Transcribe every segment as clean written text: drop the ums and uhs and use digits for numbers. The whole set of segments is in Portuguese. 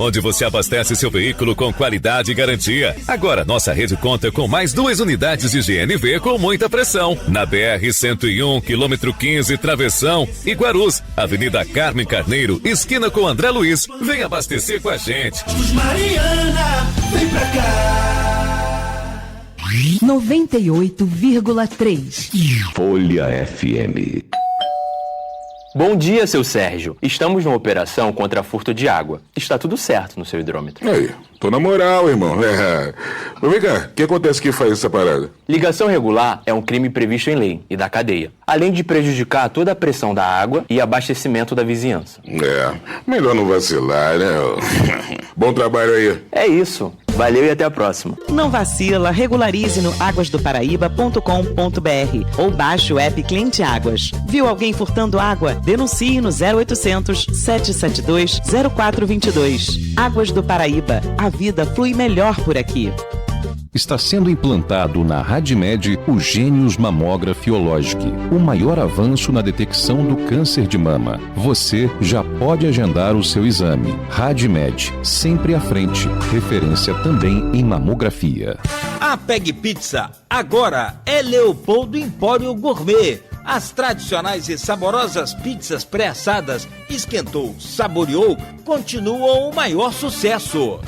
onde você abastece seu veículo com qualidade e garantia. Agora, nossa rede conta com mais 2 unidades de GNV com muita pressão. Na BR-101, quilômetro 15, Travessão e Guarus, Avenida Carmen Carneiro, esquina com André Luiz. Vem abastecer com a gente. Mariana, vem pra cá. 98,3 Folha FM. Bom dia, seu Sérgio. Estamos numa operação contra furto de água. Está tudo certo no seu hidrômetro. Aí, tô na moral, irmão. Mas vem cá, o que acontece que faz essa parada? Ligação irregular é um crime previsto em lei e da cadeia, além de prejudicar toda a pressão da água e abastecimento da vizinhança. Melhor não vacilar, né? Bom trabalho aí. É isso. Valeu e até a próxima. Não vacila, regularize no aguasdoparaíba.com.br ou baixe o app Cliente Águas. Viu alguém furtando água? Denuncie no 0800 772 0422. Águas do Paraíba. A vida flui melhor por aqui. Está sendo implantado na Radmed o Gênios Mamography Ologic, o maior avanço na detecção do câncer de mama. Você já pode agendar o seu exame. Radmed, sempre à frente. Referência também em mamografia. A Peg Pizza agora é Leopoldo Empório Gourmet. As tradicionais e saborosas pizzas pré-assadas, esquentou, saboreou, continuam o maior sucesso.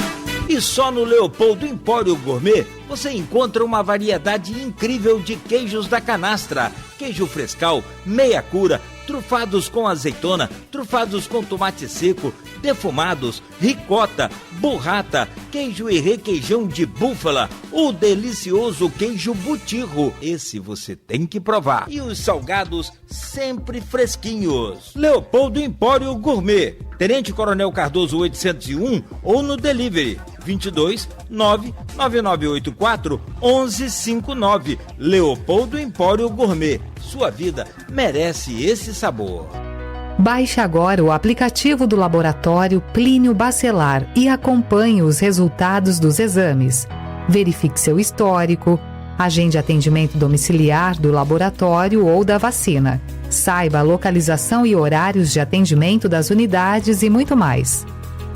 E só no Leopoldo Empório Gourmet você encontra uma variedade incrível de queijos da canastra, queijo frescal, meia cura, trufados com azeitona, trufados com tomate seco, defumados, ricota, burrata, queijo e requeijão de búfala, o delicioso queijo butirro, esse você tem que provar. E os salgados sempre fresquinhos. Leopoldo Empório Gourmet, Tenente Coronel Cardoso 801 ou no delivery 22 99984 1159. Leopoldo Empório Gourmet. Sua vida merece esse sabor. Baixe agora o aplicativo do Laboratório Plínio Bacelar e acompanhe os resultados dos exames. Verifique seu histórico, agende atendimento domiciliar do laboratório ou da vacina. Saiba a localização e horários de atendimento das unidades e muito mais.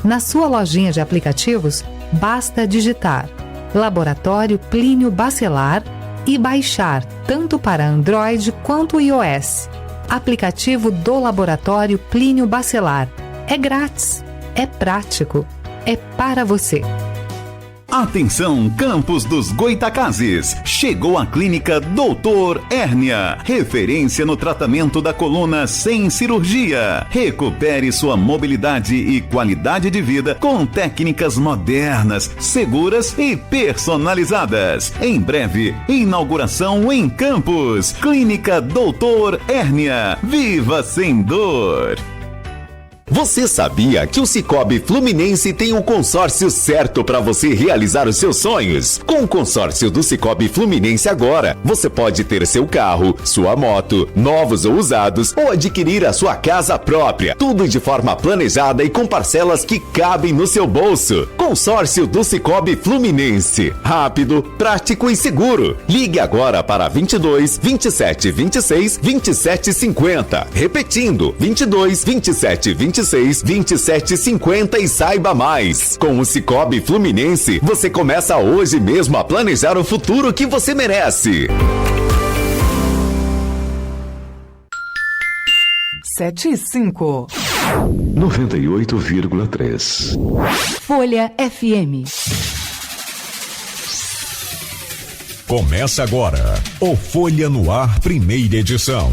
Na sua lojinha de aplicativos, basta digitar Laboratório Plínio Bacelar e baixar tanto para Android quanto iOS. Aplicativo do Laboratório Plínio Bacelar. É grátis, é prático, é para você. Atenção, Campos dos Goitacazes! Chegou a clínica Doutor Hérnia, referência no tratamento da coluna sem cirurgia. Recupere sua mobilidade e qualidade de vida com técnicas modernas, seguras e personalizadas. Em breve, inauguração em Campos. Clínica Doutor Hérnia. Viva sem dor! Você sabia que o Sicoob Fluminense tem um consórcio certo para você realizar os seus sonhos? Com o consórcio do Sicoob Fluminense agora, você pode ter seu carro, sua moto, novos ou usados, ou adquirir a sua casa própria. Tudo de forma planejada e com parcelas que cabem no seu bolso. Consórcio do Sicoob Fluminense. Rápido, prático e seguro. Ligue agora para 22 27 26 27 50. Repetindo, 22 27 26 2750 e saiba mais. Com o Sicoob Fluminense, você começa hoje mesmo a planejar o futuro que você merece. 7,5 98,3 Folha FM. Começa agora o Folha no Ar, primeira edição.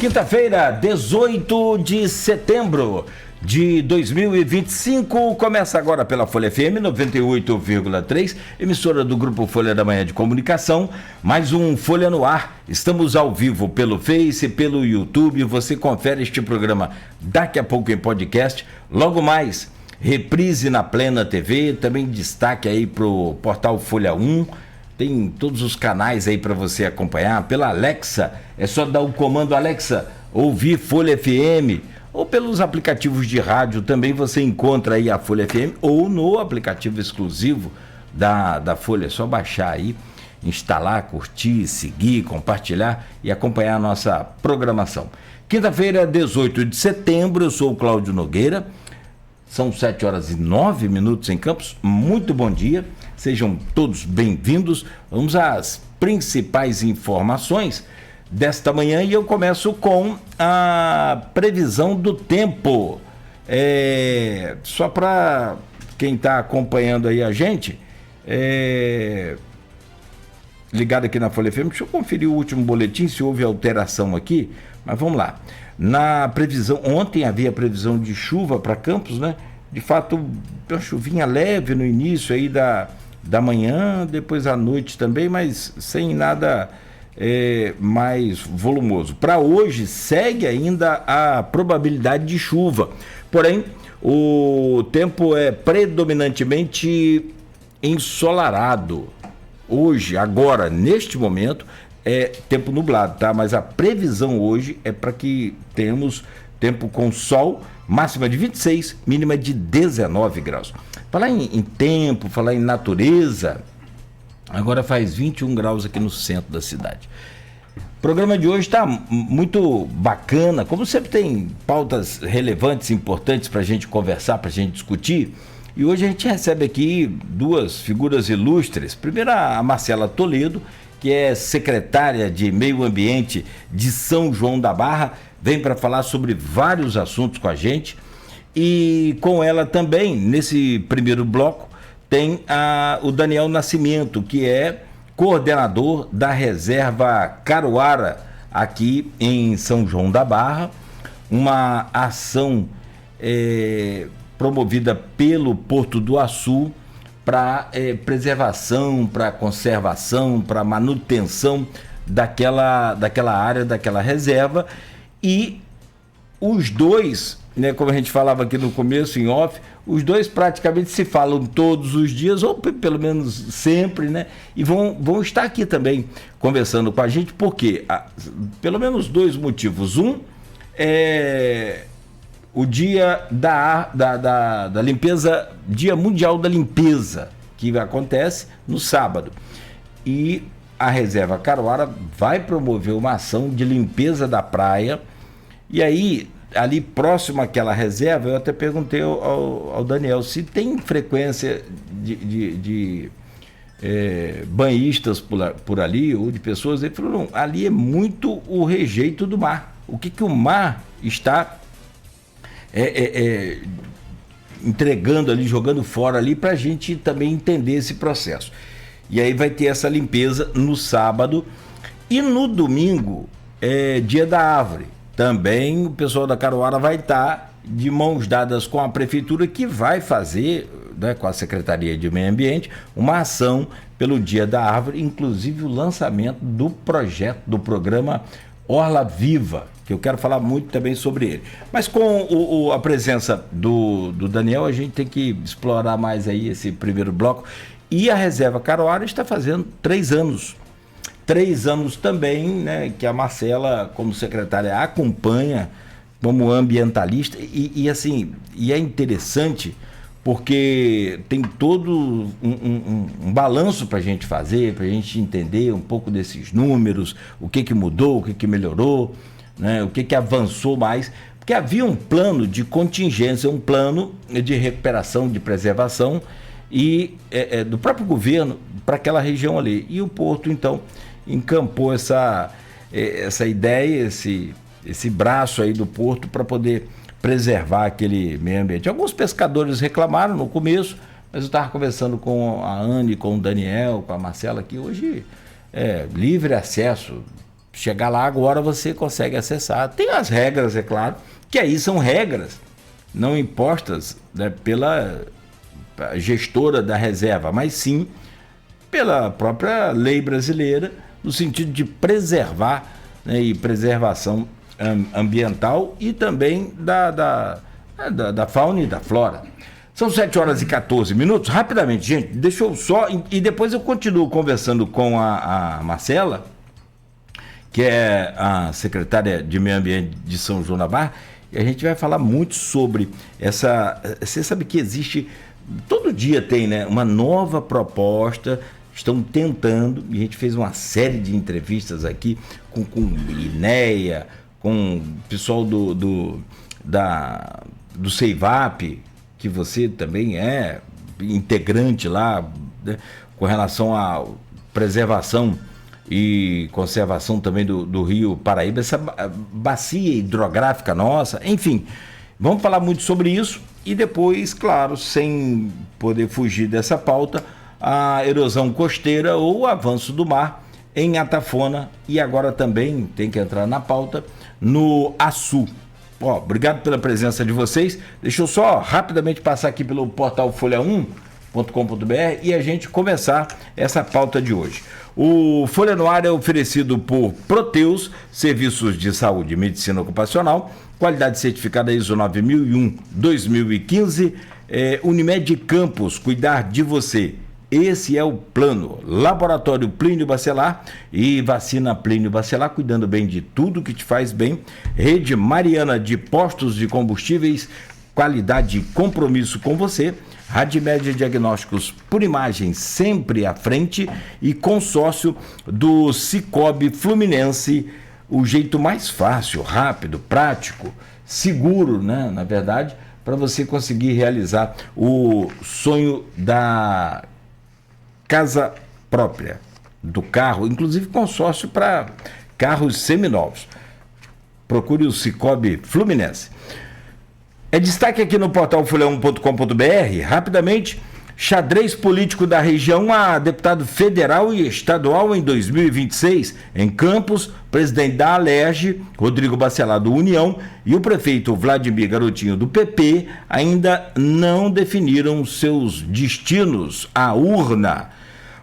Quinta-feira, 18 de setembro de 2025, começa agora pela Folha FM 98,3, emissora do Grupo Folha da Manhã de Comunicação, mais um Folha no Ar. Estamos ao vivo pelo Face, pelo YouTube, você confere este programa daqui a pouco em podcast, logo mais, reprise na Plena TV, também destaque aí pro portal Folha 1, tem todos os canais aí para você acompanhar, pela Alexa, é só dar o comando Alexa, ouvir Folha FM, ou pelos aplicativos de rádio também você encontra aí a Folha FM, ou no aplicativo exclusivo da Folha, é só baixar aí, instalar, curtir, seguir, compartilhar e acompanhar a nossa programação. Quinta-feira, 18 de setembro, eu sou o Cláudio Nogueira, são 7h09 em Campos, muito bom dia, sejam todos bem-vindos, vamos às principais informações desta manhã e eu começo com a previsão do tempo. Só para quem está acompanhando aí a gente, ligado aqui na Folha FM, deixa eu conferir o último boletim, se houve alteração aqui, mas vamos lá. Na previsão, ontem havia previsão de chuva para Campos, né? De fato, uma chuvinha leve no início aí da manhã, depois à noite também, mas sem nada mais volumoso. Para hoje segue ainda a probabilidade de chuva, porém o tempo é predominantemente ensolarado. Hoje, agora, neste momento, é tempo nublado, tá? Mas a previsão hoje é para que tenhamos tempo com sol, máxima de 26, mínima de 19 graus. Falar em tempo, falar em natureza, agora faz 21 graus aqui no centro da cidade. O programa de hoje está muito bacana, como sempre tem pautas relevantes, importantes para a gente conversar, para a gente discutir. E hoje a gente recebe aqui duas figuras ilustres. Primeiro a Marcela Toledo, que é secretária de Meio Ambiente de São João da Barra, vem para falar sobre vários assuntos com a gente. E com ela também, nesse primeiro bloco, tem o Daniel Nascimento, que é coordenador da Reserva Caruara, aqui em São João da Barra, uma ação promovida pelo Porto do Açu para preservação, para conservação, para manutenção daquela área, daquela reserva. E os dois, né, como a gente falava aqui no começo, em off, os dois praticamente se falam todos os dias, ou pelo menos sempre, né? E vão estar aqui também conversando com a gente, porque pelo menos dois motivos. Um é o dia da limpeza, Dia Mundial da Limpeza, que acontece no sábado. E a Reserva Caruara vai promover uma ação de limpeza da praia. E aí, ali próximo àquela reserva, eu até perguntei ao Daniel se tem frequência de banhistas por ali, ou de pessoas. Ele falou, não, ali é muito o rejeito do mar. O que o mar está entregando ali, jogando fora ali, para a gente também entender esse processo. E aí vai ter essa limpeza no sábado. E no domingo é Dia da Árvore. Também o pessoal da Caruara vai estar de mãos dadas com a prefeitura, que vai fazer, né, com a Secretaria de Meio Ambiente, uma ação pelo Dia da Árvore, inclusive o lançamento do projeto, do programa Orla Viva, que eu quero falar muito também sobre ele. Mas com a presença do Daniel, a gente tem que explorar mais aí esse primeiro bloco. E a Reserva Caruara está fazendo 3 anos. 3 anos também, né, que a Marcela, como secretária, acompanha como ambientalista. E é interessante porque tem todo um balanço para a gente fazer, para a gente entender um pouco desses números, o que mudou, o que melhorou, né, o que avançou mais, porque havia um plano de contingência, um plano de recuperação, de preservação e do próprio governo para aquela região ali. E o Porto, então, encampou essa ideia, esse braço aí do Porto para poder preservar aquele meio ambiente. Alguns pescadores reclamaram no começo, mas eu estava conversando com a Anne, com o Daniel, com a Marcela, que hoje é livre acesso, chegar lá agora você consegue acessar. Tem as regras, é claro, que aí são regras não impostas, né, pela gestora da reserva, mas sim pela própria lei brasileira, no sentido de preservar, né, e preservação ambiental e também da fauna e da flora. São 7h14. Rapidamente, gente, deixa eu só... E depois eu continuo conversando com a Marcela, que é a secretária de Meio Ambiente de São João da Barra, e a gente vai falar muito sobre essa... Você sabe que existe... Todo dia tem, né, uma nova proposta, estão tentando, e a gente fez uma série de entrevistas aqui com INEA, com o pessoal do CEIVAP, que você também é integrante lá, né, com relação à preservação e conservação também do Rio Paraíba, essa bacia hidrográfica nossa, enfim, vamos falar muito sobre isso e depois, claro, sem poder fugir dessa pauta, a erosão costeira ou o avanço do mar em Atafona e agora também tem que entrar na pauta no Açu. Obrigado pela presença de vocês. Deixa eu só rapidamente passar aqui pelo portal folha1.com.br e a gente começar essa pauta de hoje. O Folha no Ar é oferecido por Proteus, Serviços de Saúde e Medicina Ocupacional, qualidade certificada ISO 9001-2015, Unimed Campos, cuidar de você. Esse é o plano. Laboratório Plínio Bacelar e vacina Plínio Bacelar, cuidando bem de tudo que te faz bem. Rede Mariana de Postos de Combustíveis, qualidade e compromisso com você. Radmédia Diagnósticos por imagem, sempre à frente. E consórcio do Cicobi Fluminense, o jeito mais fácil, rápido, prático, seguro, né? Na verdade, para você conseguir realizar o sonho da casa própria, do carro, inclusive consórcio para carros seminovos. Procure o Cicobi Fluminense. É destaque aqui no portal folha1.com.br, rapidamente, xadrez político da região a deputado federal e estadual em 2026. Em Campos, presidente da Alerj, Rodrigo Bacelar, do União, e o prefeito Vladimir Garotinho, do PP, ainda não definiram seus destinos à urna.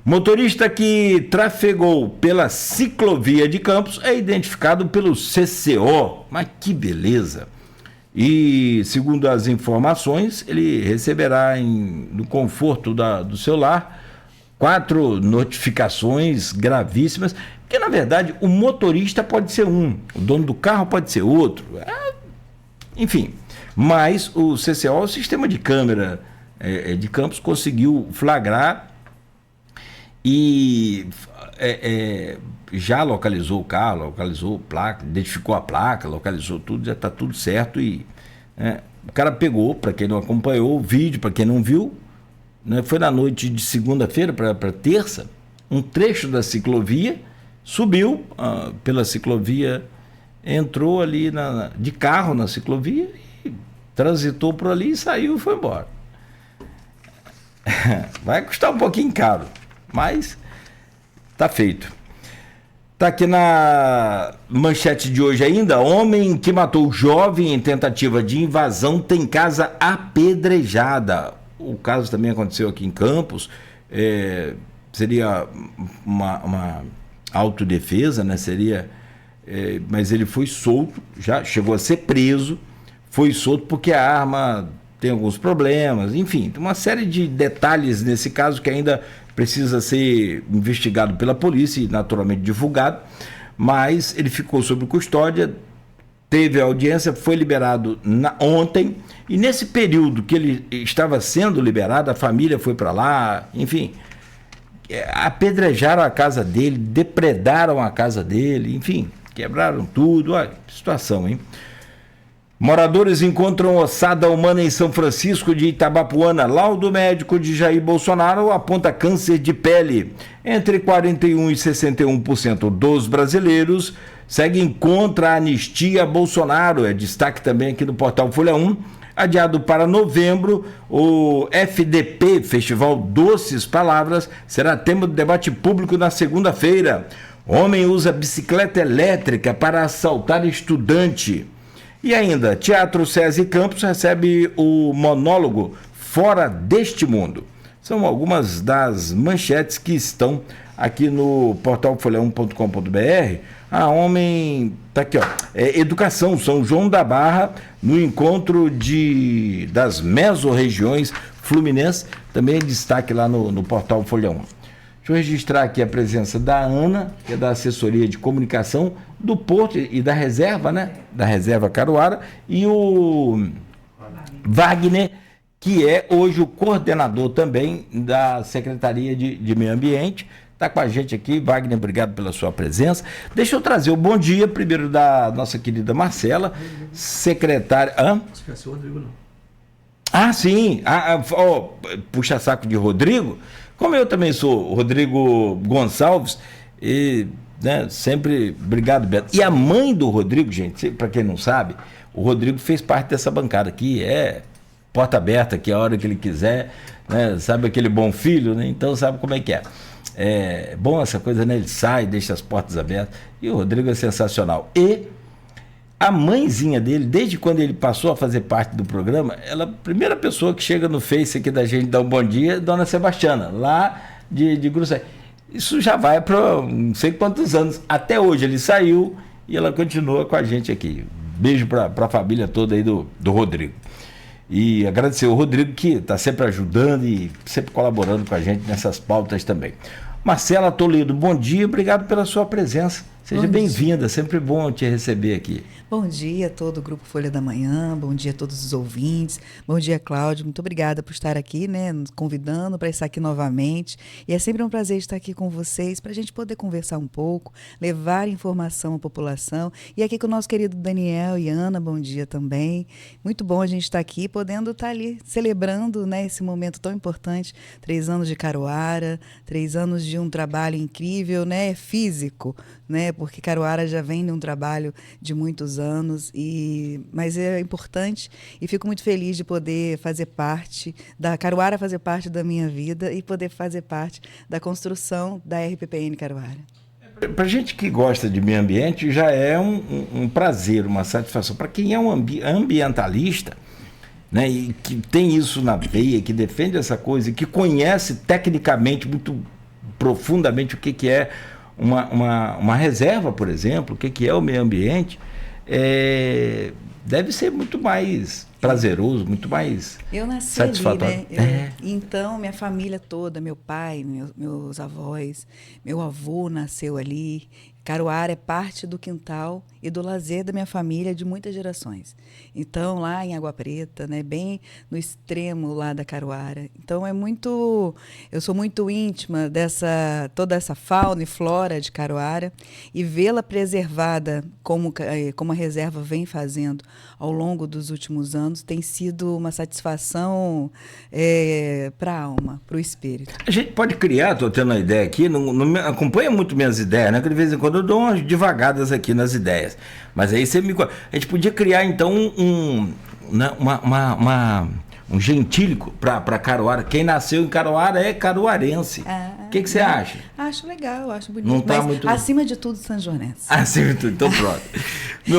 Motorista que trafegou pela ciclovia de Campos é identificado pelo CCO. Mas que beleza! E, segundo as informações, ele receberá no conforto do seu lar 4 notificações gravíssimas, porque, na verdade, o motorista pode ser um, o dono do carro pode ser outro, enfim. Mas o CCO, o sistema de câmera de Campos, conseguiu flagrar e já localizou o carro, localizou a placa, identificou a placa, localizou tudo, já está tudo certo. E o cara pegou, para quem não acompanhou o vídeo, para quem não viu, né, foi na noite de segunda-feira para terça, um trecho da ciclovia, subiu pela ciclovia, entrou ali de carro na ciclovia, e transitou por ali e saiu e foi embora. Vai custar um pouquinho caro, mas tá feito. Tá aqui na manchete de hoje ainda: homem que matou jovem em tentativa de invasão tem casa apedrejada. O caso também aconteceu aqui em Campos. Seria uma autodefesa, né? Mas ele foi solto, já chegou a ser preso, foi solto porque a arma tem alguns problemas, enfim, uma série de detalhes nesse caso que ainda precisa ser investigado pela polícia e naturalmente divulgado, mas ele ficou sob custódia, teve a audiência, foi liberado ontem, e nesse período que ele estava sendo liberado, a família foi para lá, enfim, apedrejaram a casa dele, depredaram a casa dele, enfim, quebraram tudo. Olha, situação, hein? Moradores encontram ossada humana em São Francisco de Itabapuana. Laudo médico de Jair Bolsonaro aponta câncer de pele. Entre 41% e 61% dos brasileiros seguem contra a anistia Bolsonaro. É destaque também aqui no portal Folha 1. Adiado para novembro, o FDP, Festival Doces Palavras, será tema do debate público na segunda-feira. Homem usa bicicleta elétrica para assaltar estudante. E ainda, Teatro César Campos recebe o monólogo Fora deste Mundo. São algumas das manchetes que estão aqui no portal folha1.com.br. Homem, tá aqui, ó. Educação, São João da Barra, no encontro das mesorregiões fluminenses, também é destaque lá no portal Folha 1. Deixa eu registrar aqui a presença da Ana, que é da assessoria de comunicação do Porto e da reserva, né? Da reserva Caruara, e o Wagner, que é hoje o coordenador também da Secretaria de Meio Ambiente. Está com a gente aqui. Wagner, obrigado pela sua presença. Deixa eu trazer o bom dia, primeiro da nossa querida Marcela, secretária... Acho que é o Rodrigo, não. Ah, sim. Puxa saco de Rodrigo. Como eu também sou Rodrigo Gonçalves, e, né, sempre... Obrigado, Beto. E a mãe do Rodrigo, gente, para quem não sabe, o Rodrigo fez parte dessa bancada aqui, porta aberta aqui a hora que ele quiser, né? Sabe aquele bom filho, né? Então sabe como é que é. É bom essa coisa, né? Ele sai, deixa as portas abertas. E o Rodrigo é sensacional. E a mãezinha dele, desde quando ele passou a fazer parte do programa, ela, a primeira pessoa que chega no Face aqui da gente dar um bom dia é Dona Sebastiana, lá de Gruçaí. Isso já vai para não sei quantos anos. Até hoje ele saiu e ela continua com a gente aqui. Beijo para a família toda aí do Rodrigo. E agradecer ao Rodrigo, que está sempre ajudando e sempre colaborando com a gente nessas pautas também. Marcela Toledo, bom dia, obrigado pela sua presença. Seja bem-vinda, sempre bom te receber aqui. Bom dia a todo o Grupo Folha da Manhã, bom dia a todos os ouvintes, bom dia, Cláudio, muito obrigada por estar aqui, né, nos convidando para estar aqui novamente, e é sempre um prazer estar aqui com vocês, para a gente poder conversar um pouco, levar informação à população, e aqui com o nosso querido Daniel e Ana, bom dia também, muito bom a gente estar aqui, podendo estar ali celebrando, né, esse momento tão importante, 3 anos de Caruara, 3 anos de um trabalho incrível, né, físico, né, porque Caruara já vem de um trabalho de muitos anos, mas é importante e fico muito feliz de poder fazer parte da Caruara, fazer parte da minha vida e poder fazer parte da construção da RPPN Caruara. Para gente que gosta de meio ambiente, já é um prazer, uma satisfação. Para quem é um ambientalista, né, e que tem isso na veia, que defende essa coisa, que conhece tecnicamente muito profundamente o que é uma reserva, por exemplo, o que é o meio ambiente, deve ser muito mais prazeroso, muito mais satisfatório. Ali, né? Então, minha família toda, meu pai, meus avós, meu avô nasceu ali. Caruara é parte do quintal e do lazer da minha família de muitas gerações. Então, lá em Água Preta, né, bem no extremo lá da Caruara. Então, eu sou muito íntima toda essa fauna e flora de Caruara, e vê-la preservada como a reserva vem fazendo ao longo dos últimos anos tem sido uma satisfação para a alma, para o espírito. A gente pode criar, estou tendo uma ideia aqui, não acompanha muito minhas ideias, né? Que de vez em quando eu dou umas devagadas aqui nas ideias. Mas aí a gente podia criar então um gentílico para Caruara. Quem nasceu em Caruara é caruarense. O que você acha? Acho legal, acho bonito. Não tá mas muito... acima de tudo, sanjoanense. Acima de tudo, então pronto.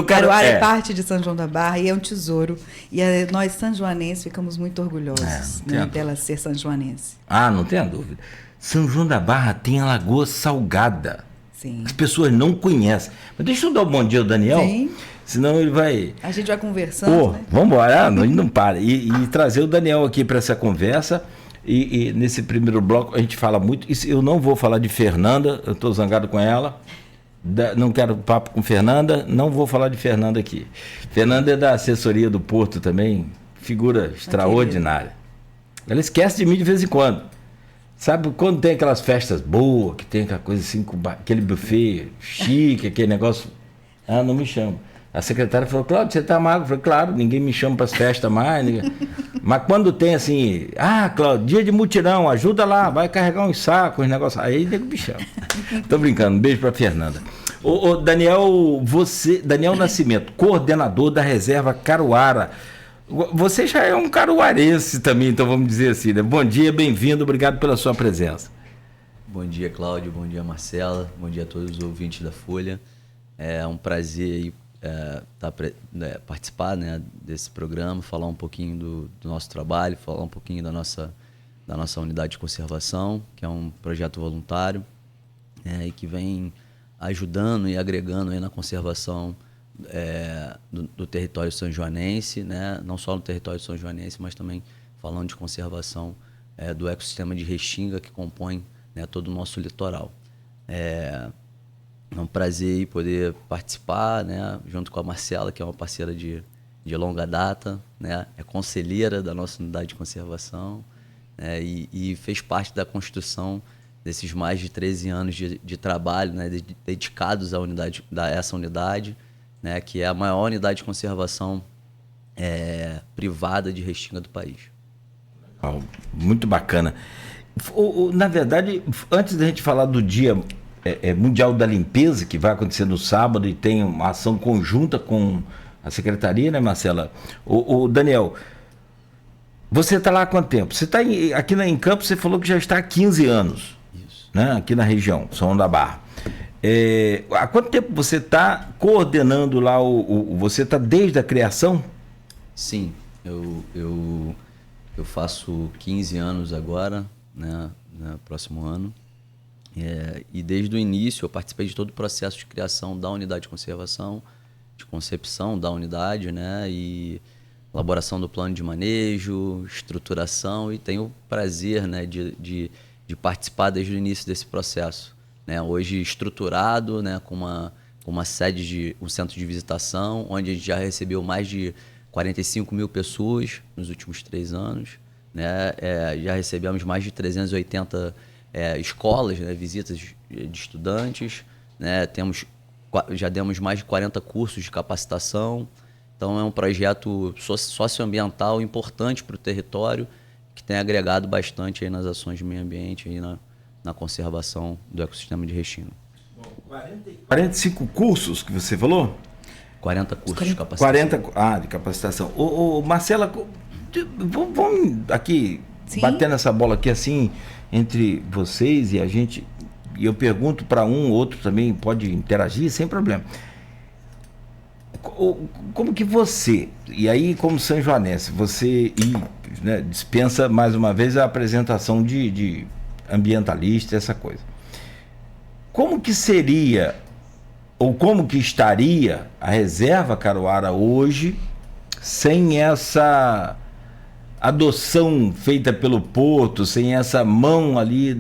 Caruara é parte de São João da Barra e é um tesouro. E nós, sanjoanenses, ficamos muito orgulhosos dela ser sanjoanense. Não tenha dúvida. São João da Barra tem a Lagoa Salgada. Sim. As pessoas não conhecem. Mas deixa eu dar um bom dia ao Daniel. Sim. Senão ele vai... A gente vai conversando, né? Vamos embora, a gente não para. E trazer o Daniel aqui para essa conversa. E nesse primeiro bloco a gente fala muito. Eu não vou falar de Fernanda, eu estou zangado com ela. Não quero papo com Fernanda, não vou falar de Fernanda aqui. Fernanda é da assessoria do Porto também, figura extraordinária. Ela esquece de mim de vez em quando. Sabe quando tem aquelas festas boas, que tem aquela coisa assim, aquele buffet chique, aquele negócio... não me chama. A secretária falou, Cláudio, você tá magro? Eu falei, claro, ninguém me chama para as festas mais. Mas quando tem assim, Cláudio, dia de mutirão, ajuda lá, vai carregar uns sacos, uns negócios. Aí nego me chama. Tô brincando, um beijo para Fernanda. Daniel, Daniel Nascimento, coordenador da reserva Caruara. Você já é um caruarense também, então vamos dizer assim, né? Bom dia, bem-vindo, obrigado pela sua presença. Bom dia, Cláudio. Bom dia, Marcela. Bom dia a todos os ouvintes da Folha. É um prazer participar, né, desse programa, falar um pouquinho do nosso trabalho, falar um pouquinho da nossa unidade de conservação, que é um projeto voluntário e que vem ajudando e agregando aí na conservação do território sanjoanense, né? Não só no território sanjoanense, mas também falando de conservação do ecossistema de Restinga, que compõe, né, todo o nosso litoral. É um prazer poder participar, né, junto com a Marcela, que é uma parceira de longa data, né, é conselheira da nossa unidade de conservação, né, e fez parte da construção desses mais de 13 anos de trabalho, né, dedicados à essa unidade, né, que é a maior unidade de conservação privada de Restinga do país. Muito bacana. Na verdade, antes da gente falar do Dia Mundial da Limpeza, que vai acontecer no sábado e tem uma ação conjunta com a Secretaria, né, Marcela? O Daniel, você está lá há quanto tempo? Você está aqui em Campos, você falou que já está há 15 anos. Isso. Né, aqui na região, São João da Barra. Há quanto tempo você está coordenando lá, você está desde a criação? Sim, eu faço 15 anos agora, né, próximo ano. E desde o início eu participei de todo o processo de criação da unidade de conservação, de concepção da unidade, né, e elaboração do plano de manejo, estruturação, e tenho o prazer, né, de participar desde o início desse processo, né, hoje estruturado, né, com uma sede um centro de visitação, onde a gente já recebeu mais de 45 mil pessoas nos últimos 3 anos, né, já recebemos mais de 380 escolas, né, visitas de estudantes, né, já demos mais de 40 cursos de capacitação. Então é um projeto socioambiental importante para o território, que tem agregado bastante aí nas ações de meio ambiente e na conservação do ecossistema de Restinga. 45 cursos que você falou? 40 cursos de capacitação. 40 de capacitação. Marcela, vamos aqui bater nessa bola aqui assim, entre vocês e a gente, e eu pergunto para outro também pode interagir sem problema. Como que você, e aí como sanjoanense, você né, dispensa mais uma vez a apresentação de ambientalista, essa coisa. Como que seria, ou como que estaria a reserva Caruara hoje sem essa adoção feita pelo Porto, sem essa mão ali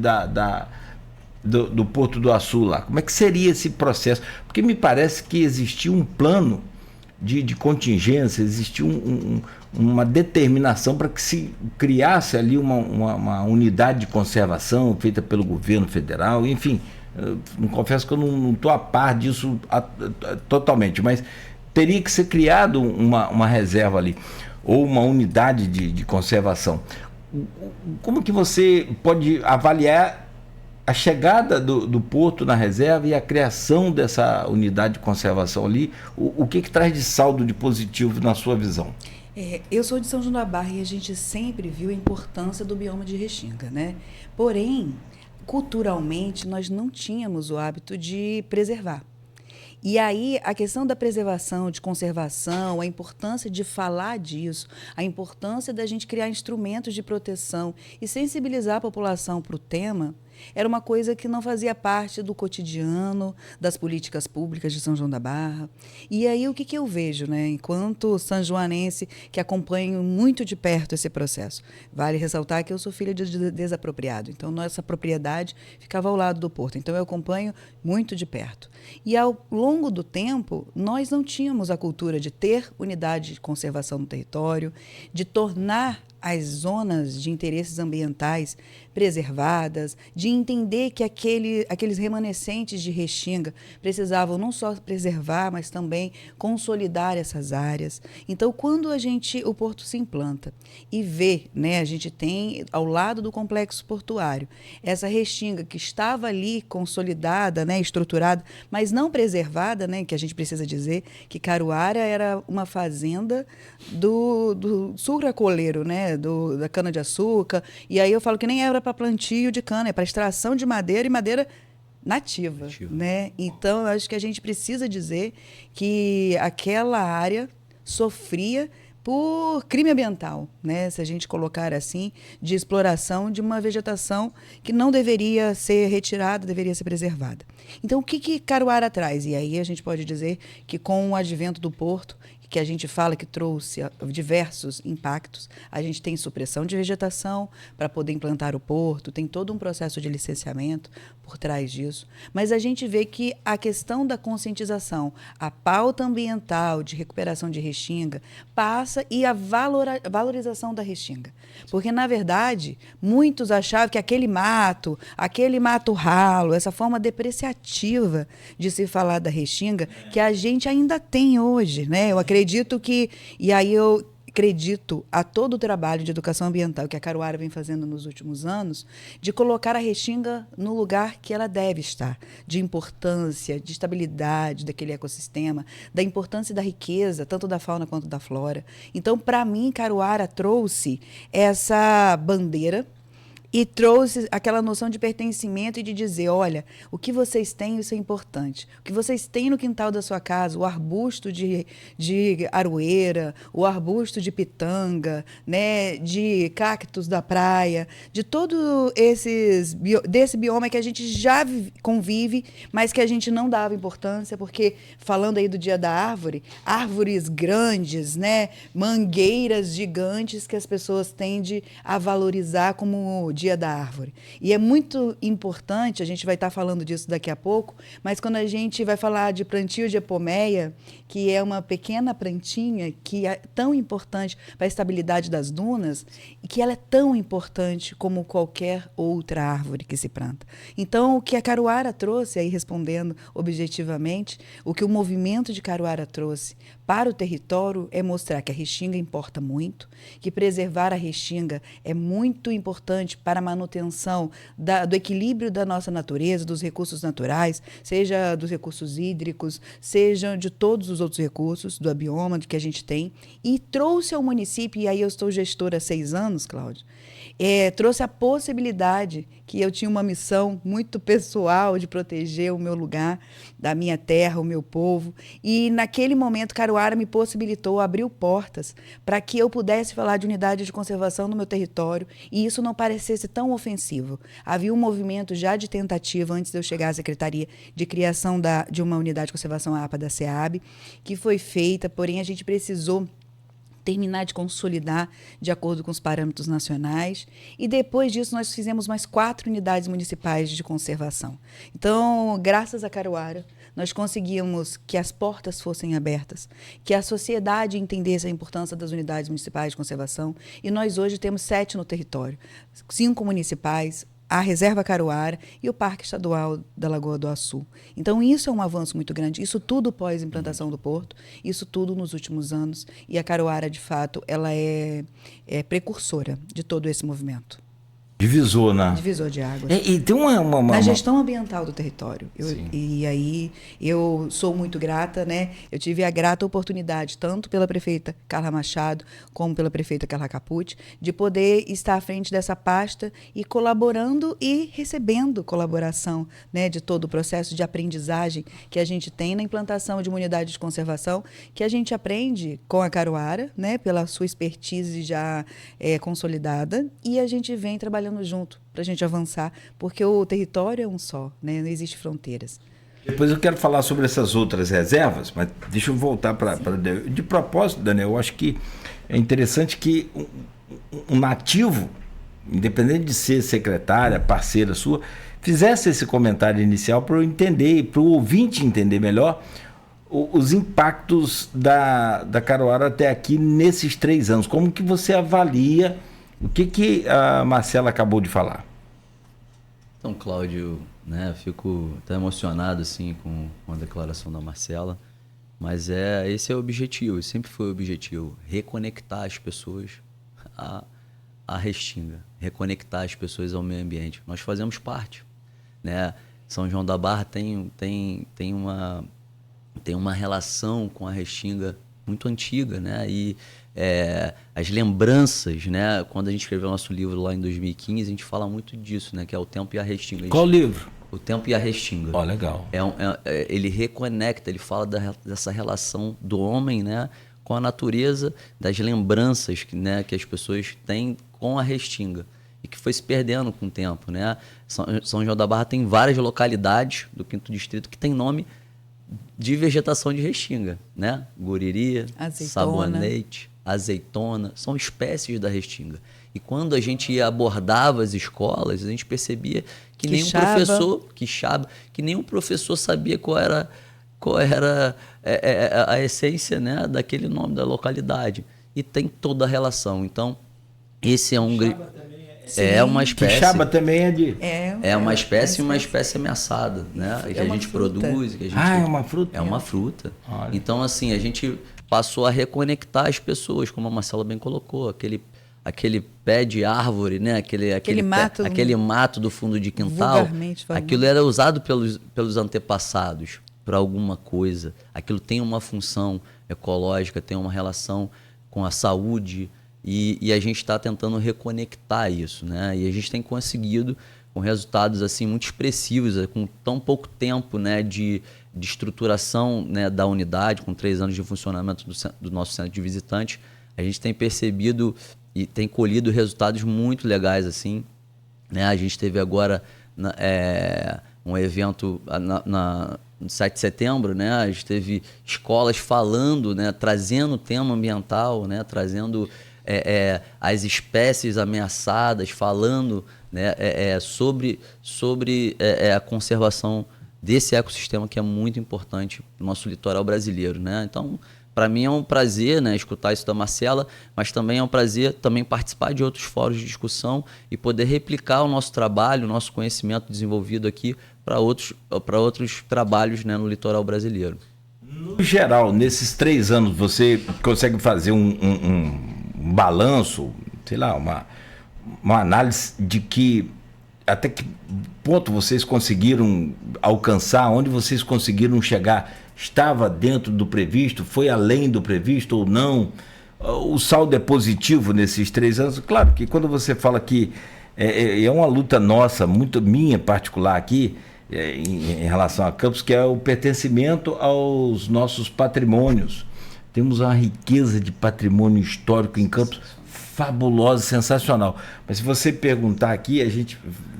do Porto do Açu lá? Como é que seria esse processo? Porque me parece que existia um plano de contingência, existia uma determinação para que se criasse ali uma unidade de conservação feita pelo governo federal, enfim. Eu confesso que eu não estou a par disso totalmente, mas teria que ser criado uma reserva ali, ou uma unidade de conservação. Como que você pode avaliar a chegada do Porto na reserva e a criação dessa unidade de conservação ali? O que traz de saldo de positivo na sua visão? Eu sou de São João da Barra e a gente sempre viu a importância do bioma de Restinga, né? Porém, culturalmente, nós não tínhamos o hábito de preservar. E aí, a questão da preservação, de conservação, a importância de falar disso, a importância da gente criar instrumentos de proteção e sensibilizar a população para o tema, era uma coisa que não fazia parte do cotidiano, das políticas públicas de São João da Barra. E aí, o que eu vejo, né? Enquanto sanjoanense, que acompanho muito de perto esse processo. Vale ressaltar que eu sou filha de desapropriado, então nossa propriedade ficava ao lado do porto. Então eu acompanho muito de perto. E ao longo do tempo, nós não tínhamos a cultura de ter unidade de conservação no território, de tornar as zonas de interesses ambientais preservadas, de entender que aqueles remanescentes de Restinga precisavam não só preservar, mas também consolidar essas áreas. Então, quando o porto se implanta e vê, né, a gente tem ao lado do complexo portuário essa Restinga que estava ali consolidada, né, estruturada, mas não preservada, né, que a gente precisa dizer que Caruara era uma fazenda do sucrocoleiro, né, da cana-de-açúcar, e aí eu falo que nem era para para plantio de cana, é para extração de madeira e madeira nativa, né? Então, eu acho que a gente precisa dizer que aquela área sofria por crime ambiental, né? Se a gente colocar assim, de exploração de uma vegetação que não deveria ser retirada, deveria ser preservada. Então, o que Caruara traz? E aí a gente pode dizer que com o advento do porto, que a gente fala que trouxe diversos impactos, a gente tem supressão de vegetação para poder implantar o porto, tem todo um processo de licenciamento por trás disso, mas a gente vê que a questão da conscientização, a pauta ambiental de recuperação de Restinga passa e a valorização da Restinga. Porque, na verdade, muitos achavam que aquele mato ralo, essa forma depreciativa de se falar da Restinga, que a gente ainda tem hoje, né? Eu acredito que, e aí eu acredito a todo o trabalho de educação ambiental que a Caruara vem fazendo nos últimos anos, de colocar a Restinga no lugar que ela deve estar, de importância, de estabilidade daquele ecossistema, da importância da riqueza, tanto da fauna quanto da flora. Então, para mim, Caruara trouxe essa bandeira e trouxe aquela noção de pertencimento e de dizer, olha, o que vocês têm, isso é importante. O que vocês têm no quintal da sua casa, o arbusto de aroeira, o arbusto de pitanga, né, de cactos da praia, de todo desse bioma que a gente já convive, mas que a gente não dava importância, porque, falando aí do Dia da Árvore, árvores grandes, né, mangueiras gigantes que as pessoas tendem a valorizar como Dia da Árvore. E é muito importante, a gente vai estar falando disso daqui a pouco, mas quando a gente vai falar de plantio de epomeia, que é uma pequena plantinha que é tão importante para a estabilidade das dunas, e que ela é tão importante como qualquer outra árvore que se planta. Então, o que a Caruara trouxe, aí respondendo objetivamente, o que o movimento de Caruara trouxe para o território é mostrar que a Restinga importa muito, que preservar a Restinga é muito importante para a manutenção do equilíbrio da nossa natureza, dos recursos naturais, seja dos recursos hídricos, seja de todos os outros recursos do bioma que a gente tem, e trouxe ao município, e aí eu estou gestora há 6 anos, Cláudio, trouxe a possibilidade, que eu tinha uma missão muito pessoal de proteger o meu lugar, da minha terra, o meu povo, e naquele momento Caruara me possibilitou, abriu portas para que eu pudesse falar de unidade de conservação no meu território e isso não parecesse tão ofensivo. Havia um movimento já de tentativa, antes de eu chegar à Secretaria, de criação de uma unidade de conservação APA da SEAB, que foi feita, porém a gente precisou terminar de consolidar de acordo com os parâmetros nacionais. E depois disso, nós fizemos mais 4 unidades municipais de conservação. Então, graças a Caruara, nós conseguimos que as portas fossem abertas, que a sociedade entendesse a importância das unidades municipais de conservação. E nós hoje temos 7 no território, 5 municipais, a Reserva Caruara e o Parque Estadual da Lagoa do Açu. Então, isso é um avanço muito grande. Isso tudo pós-implantação do porto, isso tudo nos últimos anos. E a Caruara, de fato, ela é precursora de todo esse movimento. Divisor de águas. E tem na gestão ambiental do território. E aí eu sou muito grata, né? Eu tive a grata oportunidade, tanto pela prefeita Carla Machado, como pela prefeita Carla Capucci, de poder estar à frente dessa pasta e colaborando e recebendo colaboração, né, de todo o processo de aprendizagem que a gente tem na implantação de uma unidade de conservação, que a gente aprende com a Caruara, né, pela sua expertise já consolidada, e a gente vem trabalhando junto para a gente avançar, porque o território é um só, né? Não existe fronteiras. Depois eu quero falar sobre essas outras reservas, mas deixa eu voltar para... De propósito, Daniel, eu acho que é interessante que um nativo, independente de ser secretária, parceira sua, fizesse esse comentário inicial para eu entender, para o ouvinte entender melhor os impactos da Caruara até aqui nesses 3 anos. Como que você avalia o que a Marcela acabou de falar? Então, Cláudio, né, fico até emocionado assim, com a declaração da Marcela, mas esse é o objetivo, sempre foi o objetivo, reconectar as pessoas à Restinga, reconectar as pessoas ao meio ambiente. Nós fazemos parte, né? São João da Barra tem uma relação com a Restinga muito antiga, né? E as lembranças, né? Quando a gente escreveu o nosso livro lá em 2015, a gente fala muito disso, né? Que é O Tempo e a Restinga. Qual livro? O Tempo e a Restinga. Ó, legal. Ele reconecta, ele fala dessa relação do homem, né? Com a natureza, das lembranças né, que as pessoas têm com a Restinga e que foi se perdendo com o tempo, né? São João da Barra tem várias localidades do 5º Distrito que tem nome de vegetação de Restinga, né? Guriri, sabonete, azeitona, são espécies da Restinga. E quando a gente abordava as escolas, a gente percebia que nenhum professor sabia qual era a essência, né, daquele nome da localidade. E tem toda a relação. Então, esse é uma espécie. Quixaba também é de. É uma espécie e uma espécie ameaçada, né? Que a gente produz. Que a gente, é uma fruta? É uma fruta. Olha. Então, assim, a gente passou a reconectar as pessoas, como a Marcela bem colocou, aquele pé de árvore, né? Aquele mato do fundo de quintal. Aquilo era usado pelos antepassados para alguma coisa. Aquilo tem uma função ecológica, tem uma relação com a saúde e a gente está tentando reconectar isso, né? E a gente tem conseguido com resultados assim muito expressivos, com tão pouco tempo, né, de estruturação, né, da unidade, com 3 anos de funcionamento do nosso centro de visitantes, a gente tem percebido e tem colhido resultados muito legais assim, né? A gente teve agora um evento no 7 de setembro, né? A gente teve escolas falando, né? Trazendo o tema ambiental, né? Trazendo as espécies ameaçadas, falando, né? Sobre a conservação desse ecossistema que é muito importante no nosso litoral brasileiro, né? Então, para mim é um prazer, né, escutar isso da Marcela, mas também é um prazer também participar de outros fóruns de discussão e poder replicar o nosso trabalho, o nosso conhecimento desenvolvido aqui para outros trabalhos, né, no litoral brasileiro. No geral, nesses 3 anos, você consegue fazer um balanço, sei lá, uma análise de até que ponto vocês conseguiram alcançar, onde vocês conseguiram chegar? Estava dentro do previsto? Foi além do previsto ou não? O saldo é positivo nesses 3 anos? Claro que quando você fala que é uma luta nossa, muito minha particular aqui, em relação a Campos, que é o pertencimento aos nossos patrimônios. Temos uma riqueza de patrimônio histórico em Campos fabulosa, sensacional. Mas se você perguntar aqui,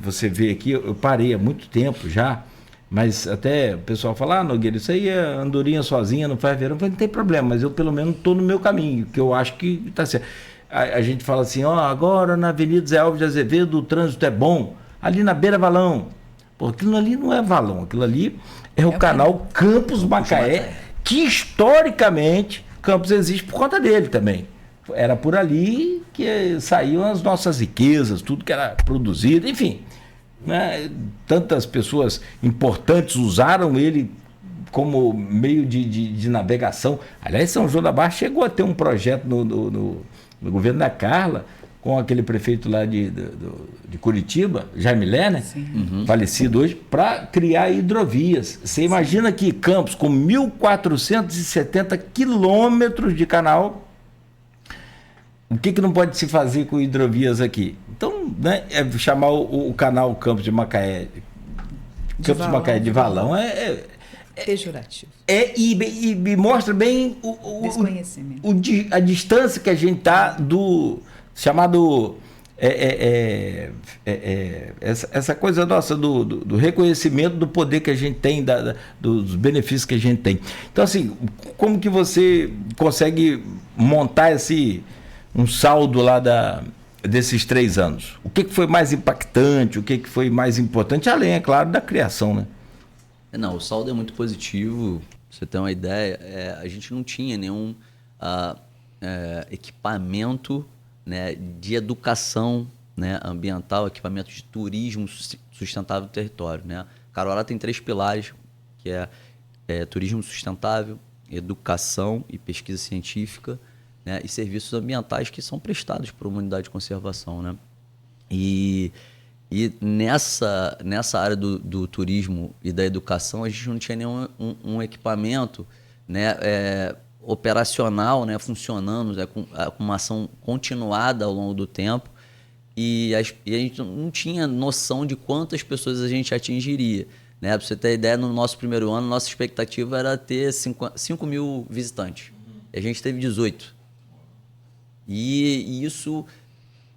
você vê aqui, eu parei há muito tempo já, mas até o pessoal fala, Nogueira, isso aí é andorinha sozinha, não faz verão. Eu falei, não tem problema, mas eu pelo menos estou no meu caminho, que eu acho que está certo. A gente fala assim, agora na Avenida Zé Alves de Azevedo o trânsito é bom, ali na Beira Valão. Pô, aquilo ali não é valão, aquilo ali é o canal Campos-Macaé, que historicamente Campos existe por conta dele também. Era por ali que saíam as nossas riquezas, tudo que era produzido, enfim. Né? Tantas pessoas importantes usaram ele como meio de navegação. Aliás, São João da Barra chegou a ter um projeto no governo da Carla, com aquele prefeito lá de Curitiba, Jaime Lerner, falecido hoje, para criar hidrovias. Você imagina que Campos, com 1.470 quilômetros de canal, o que não pode se fazer com hidrovias aqui? Então, né, chamar o canal Campos de Macaé, Campos-Macaé de Valão pejorativo. E mostra bem desconhecimento. A distância que a gente está do chamado essa coisa nossa do reconhecimento do poder que a gente tem, dos benefícios que a gente tem. Então, assim, como que você consegue montar um saldo lá desses 3 anos? O que foi mais impactante? O que foi mais importante? Além, é claro, da criação, né? Não, o saldo é muito positivo. Pra você ter uma ideia, a gente não tinha nenhum equipamento, né, de educação, né, ambiental, equipamento de turismo sustentável do território, né? Caruaru tem 3 pilares, que é turismo sustentável, educação e pesquisa científica, né, e serviços ambientais que são prestados por uma unidade de conservação, né? E nessa área do turismo e da educação, a gente não tinha nenhum um equipamento, né, operacional, né, funcionando, né, com uma ação continuada ao longo do tempo, e a gente não tinha noção de quantas pessoas a gente atingiria. Né? Para você ter ideia, no nosso primeiro ano, nossa expectativa era ter 5 mil visitantes. E a gente teve 18. E isso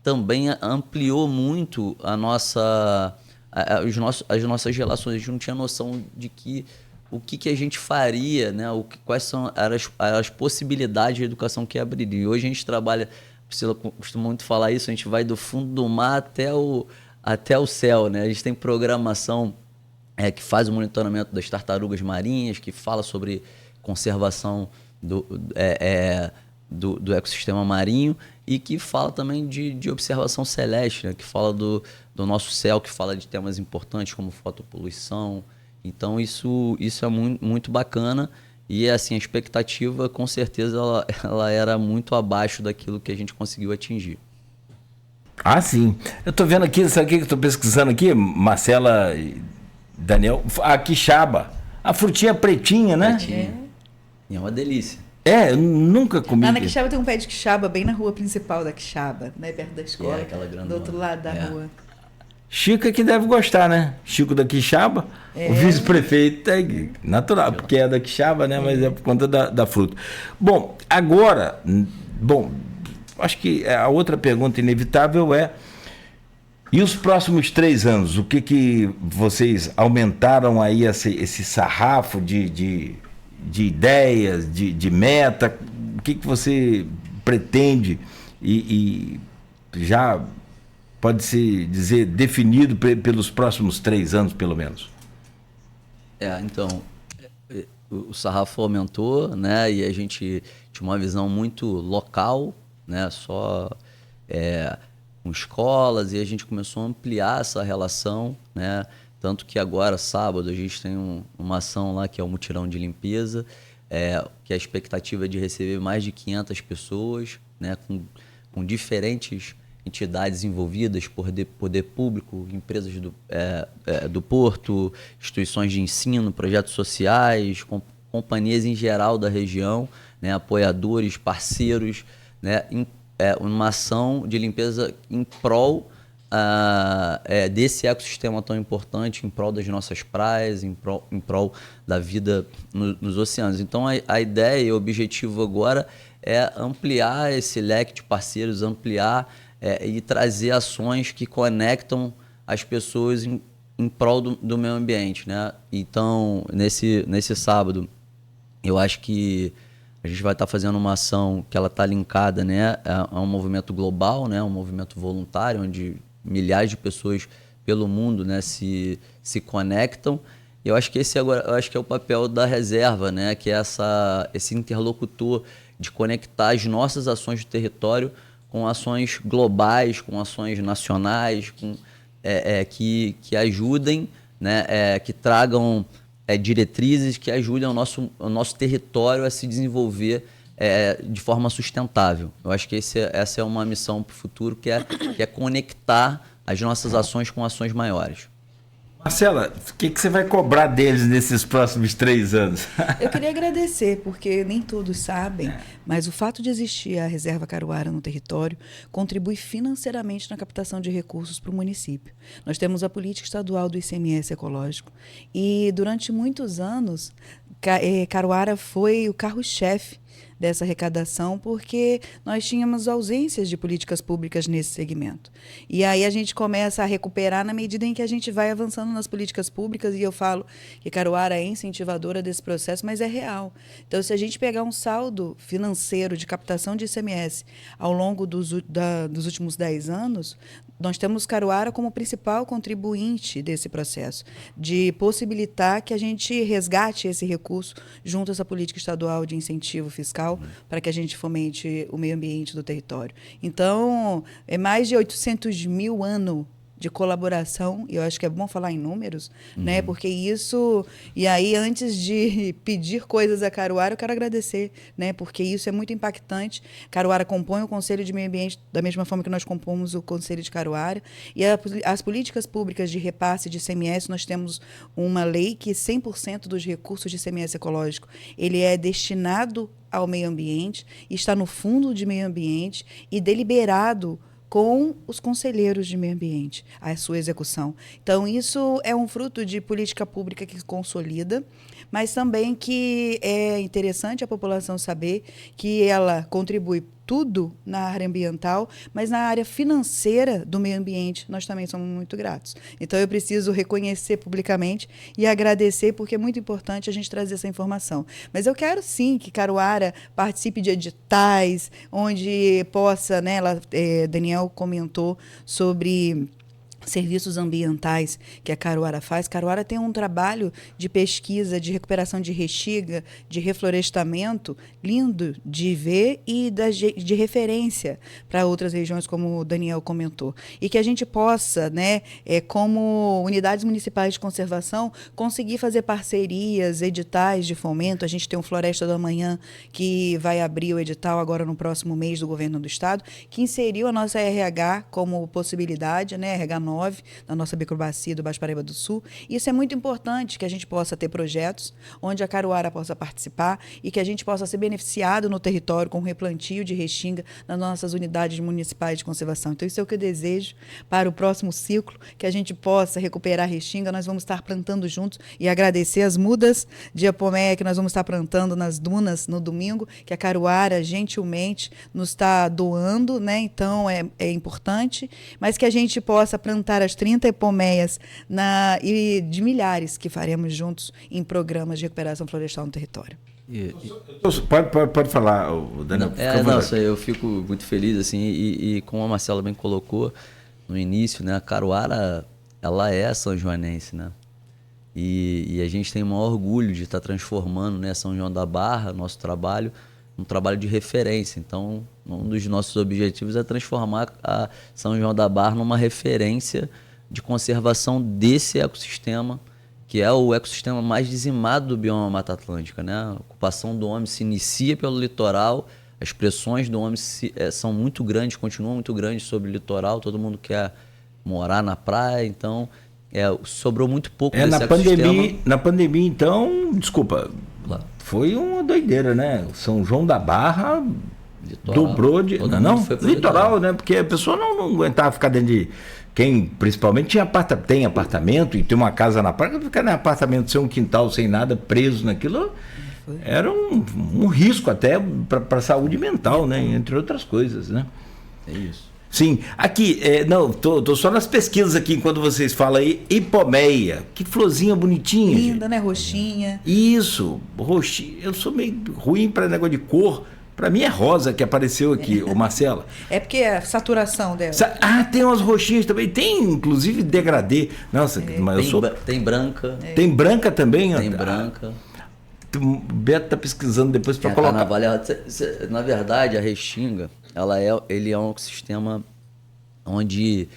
também ampliou muito as nossas relações. A gente não tinha noção de o que a gente faria, né? Quais são as possibilidades de educação que abriria. E hoje a gente trabalha, Priscila costuma muito falar isso, a gente vai do fundo do mar até o céu. Né? A gente tem programação que faz o monitoramento das tartarugas marinhas, que fala sobre conservação do ecossistema marinho e que fala também de observação celeste, né? Que fala do nosso céu, que fala de temas importantes como fotopoluição. Então isso é muito, muito bacana e assim, a expectativa com certeza ela era muito abaixo daquilo que a gente conseguiu atingir. Ah, sim. Eu estou vendo aqui, sabe o que eu estou pesquisando aqui? Marcela e Daniel, a quixaba, a frutinha pretinha, né? Pretinha. É uma delícia. Eu nunca comi. Lá na Quixaba tem um pé de quixaba bem na rua principal da Quixaba, né? Perto da escola, do outro lado da rua. Chico que deve gostar, né? Chico da Quixaba, o vice-prefeito é natural, porque é da Quixaba, né? Mas é por conta da fruta. Bom, agora, acho que a outra pergunta inevitável é: e os próximos 3 anos? O que vocês aumentaram aí esse sarrafo de ideias, de meta? O que você pretende e já pode-se dizer definido pelos próximos 3 anos, pelo menos? Então, o sarrafo aumentou, né? E a gente tinha uma visão muito local, né? Só com escolas, e a gente começou a ampliar essa relação, né? Tanto que agora, sábado, a gente tem uma ação lá que é o mutirão de limpeza, que a expectativa é de receber mais de 500 pessoas, né, com diferentes entidades envolvidas, poder público, empresas do Porto, instituições de ensino, projetos sociais, companhias em geral da região, né, apoiadores, parceiros, né, uma ação de limpeza em prol desse ecossistema tão importante, em prol das nossas praias, em prol da vida nos oceanos. Então a ideia e o objetivo agora é ampliar esse leque de parceiros, ampliar e trazer ações que conectam as pessoas em prol do meio ambiente, né? Então, nesse sábado, eu acho que a gente vai estar fazendo uma ação que ela está linkada, né, a um movimento global, né, um movimento voluntário, onde milhares de pessoas pelo mundo, né, se conectam. E eu acho que eu acho que é o papel da reserva, né, que é esse interlocutor de conectar as nossas ações de território com ações globais, com ações nacionais, que ajudem, né, que tragam diretrizes que ajudem o nosso território a se desenvolver de forma sustentável. Eu acho que essa é uma missão para o futuro, que é conectar as nossas ações com ações maiores. Marcela, o que você vai cobrar deles nesses próximos 3 anos? Eu queria agradecer, porque nem todos sabem, mas o fato de existir a Reserva Caruara no território contribui financeiramente na captação de recursos para o município. Nós temos a política estadual do ICMS ecológico e durante muitos anos Caruara foi o carro-chefe dessa arrecadação, porque nós tínhamos ausências de políticas públicas nesse segmento. E aí a gente começa a recuperar na medida em que a gente vai avançando nas políticas públicas, e eu falo que Caruara é incentivadora desse processo, mas é real. Então, se a gente pegar um saldo financeiro de captação de ICMS ao longo dos últimos 10 anos, nós temos Caruara como principal contribuinte desse processo, de possibilitar que a gente resgate esse recurso junto a essa política estadual de incentivo fiscal para que a gente fomente o meio ambiente do território. Então, é mais de 800 mil ano de colaboração, e eu acho que é bom falar em números, né? Porque isso... E aí, antes de pedir coisas a Caruara, eu quero agradecer, né? Porque isso é muito impactante. Caruara compõe o Conselho de Meio Ambiente da mesma forma que nós compomos o Conselho de Caruara. E as políticas públicas de repasse de ICMS, nós temos uma lei que 100% dos recursos de ICMS ecológico, ele é destinado ao meio ambiente, está no Fundo de Meio Ambiente e deliberado com os conselheiros de meio ambiente, a sua execução. Então, isso é um fruto de política pública que consolida, mas também que é interessante a população saber que ela contribui tudo na área ambiental, mas na área financeira do meio ambiente nós também somos muito gratos. Então eu preciso reconhecer publicamente e agradecer, porque é muito importante a gente trazer essa informação. Mas eu quero sim que Caruara participe de editais, onde possa, né, Daniel comentou sobre serviços ambientais que a Caruara faz. Caruara tem um trabalho de pesquisa, de recuperação de restinga, de reflorestamento lindo de ver e de referência para outras regiões, como o Daniel comentou. E que a gente possa, né, como unidades municipais de conservação, conseguir fazer parcerias, editais de fomento. A gente tem um Floresta do Amanhã que vai abrir o edital agora no próximo mês do governo do estado, que inseriu a nossa RH como possibilidade, né, RH 9, na nossa microbacia do Baixo Paraíba do Sul. Isso é muito importante, que a gente possa ter projetos onde a Caruara possa participar e que a gente possa ser beneficiado no território com replantio de restinga nas nossas unidades municipais de conservação. Então, isso é o que eu desejo para o próximo ciclo, que a gente possa recuperar a restinga. Nós vamos estar plantando juntos e agradecer as mudas de apomeia que nós vamos estar plantando nas dunas no domingo, que a Caruara gentilmente nos está doando, né? Então, é importante, mas que a gente possa plantar as 30 epomeias e de milhares que faremos juntos em programas de recuperação florestal no território. Pode falar, Daniel. Eu fico muito feliz, assim, e como a Marcela bem colocou no início, né, a Caruara, ela é são joanense, né? E a gente tem o maior orgulho de estar transformando, né, São João da Barra, nosso trabalho, um trabalho de referência. Então, um dos nossos objetivos é transformar a São João da Barra numa referência de conservação desse ecossistema, que é o ecossistema mais dizimado do bioma Mata Atlântica, né? A ocupação do homem se inicia pelo litoral, as pressões do homem são muito grandes, continuam muito grandes sobre o litoral, todo mundo quer morar na praia, então sobrou muito pouco desse ecossistema. Na pandemia, então, desculpa, foi uma doideira, né? São João da Barra litoral, dobrou de... Não, litoral, né? Porque a pessoa não aguentava ficar dentro de... Quem principalmente tem apartamento e tem uma casa na praia, ficar no apartamento sem um quintal, sem nada, preso naquilo, era um risco até para a saúde mental, né? Entre outras coisas, né? É isso. Sim, aqui, tô só nas pesquisas aqui, enquanto vocês falam aí, hipomeia, que florzinha bonitinha. Linda, gente. Né? Roxinha. Isso, roxinha. Eu sou meio ruim para negócio de cor. Para mim é rosa que apareceu aqui, ô Marcela. É porque é a saturação dela. Tem umas roxinhas também, tem inclusive degradê. Nossa, mas tem branca. Tem branca também? Tem branca. O Beto tá pesquisando depois para colocar. Na verdade, a restinga, ele é um ecossistema onde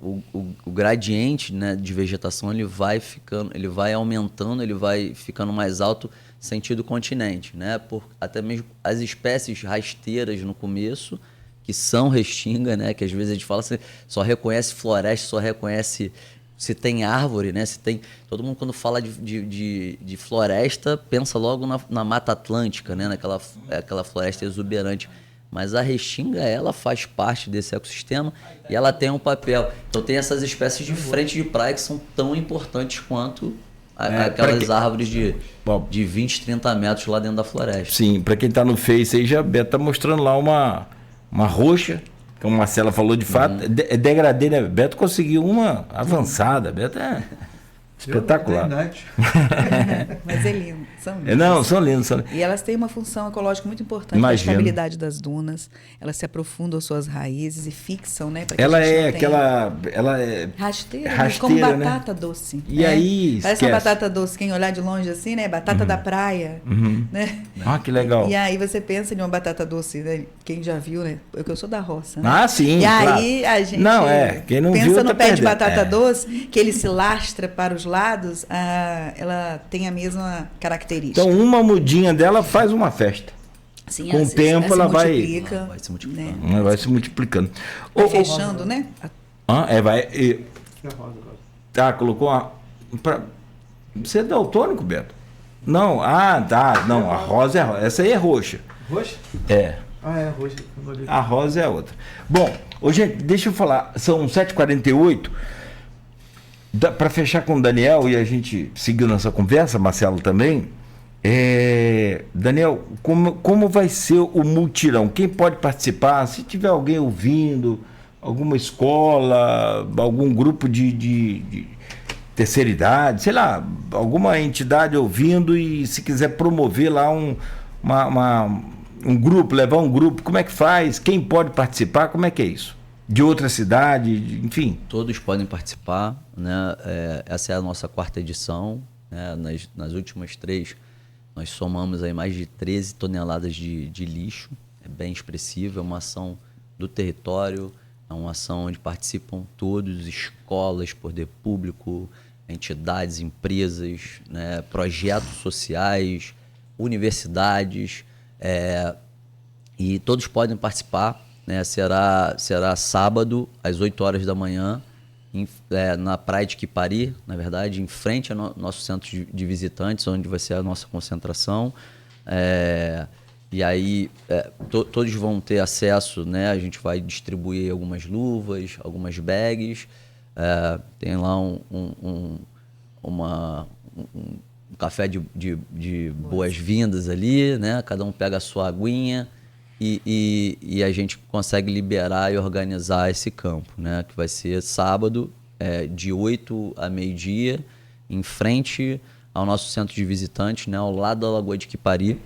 o gradiente, né, de vegetação ele vai aumentando, ele vai ficando mais alto sentido continente, né? Até mesmo as espécies rasteiras no começo, que são restinga, né? Que às vezes a gente fala assim, só reconhece floresta, só reconhece se tem árvore, né? Todo mundo quando fala de floresta pensa logo na Mata Atlântica, né? Aquela floresta exuberante. Mas a restinga, ela faz parte desse ecossistema e ela tem um papel. Então tem essas espécies de frente de praia que são tão importantes quanto aquelas árvores de 20, 30 metros lá dentro da floresta. Sim, para quem está no Face aí, já Beto tá mostrando lá uma roxa, como a Marcela falou de fato, é degradê, né? Beto conseguiu uma avançada, Beto é espetacular. Mas é lindo, são lindos. São lindos. E elas têm uma função ecológica muito importante na estabilidade das dunas. Elas se aprofundam as suas raízes e fixam, né? Ela é rasteira, como batata, né? Doce. E aí parece uma batata doce, quem olhar de longe assim, né? Batata da praia, né? Ah, que legal. E aí você pensa em uma batata doce, né? Quem já viu, né? Porque eu sou da roça, né? Ah, sim, E claro. aí a gente quem não pensa viu, no tá pé de perdendo. batata doce, que ele se lastra para os lados, ela tem a mesma característica. Então, uma mudinha dela faz uma festa. Sim, com o tempo ela vai se multiplicando. Né? Vai se multiplicando. Vai fechando, né? Colocou uma... Você é daltônico, Beto? Não, tá. Não, a rosa é essa aí é roxa. Roxa? É. É roxa. A rosa é outra. Bom, gente, deixa eu falar, são 7h48. Para fechar com o Daniel e a gente seguir nossa conversa, Marcelo também. Daniel, como vai ser o mutirão? Quem pode participar? Se tiver alguém ouvindo, alguma escola, algum grupo de terceira idade, sei lá, alguma entidade ouvindo e se quiser promover lá um grupo, levar um grupo, como é que faz? Quem pode participar? Como é que é isso? De outra cidade, enfim. Todos podem participar, né? Essa é a nossa 4ª edição, né? Nas últimas 3, nós somamos aí mais de 13 toneladas de lixo, é bem expressivo, é uma ação do território, é uma ação onde participam todos, escolas, poder público, entidades, empresas, né? Projetos sociais, universidades, e todos podem participar. Né, será sábado, às 8 horas da manhã, na Praia de Quipari, na verdade, em frente ao nosso centro de visitantes, onde vai ser a nossa concentração. E aí todos vão ter acesso, né, a gente vai distribuir algumas luvas, algumas bags, tem lá um café de boas-vindas ali, né, cada um pega a sua aguinha. E a gente consegue liberar e organizar esse campo, né? Que vai ser sábado, de 8 a meio-dia, em frente ao nosso centro de visitantes, né? Ao lado da Lagoa de Quipari.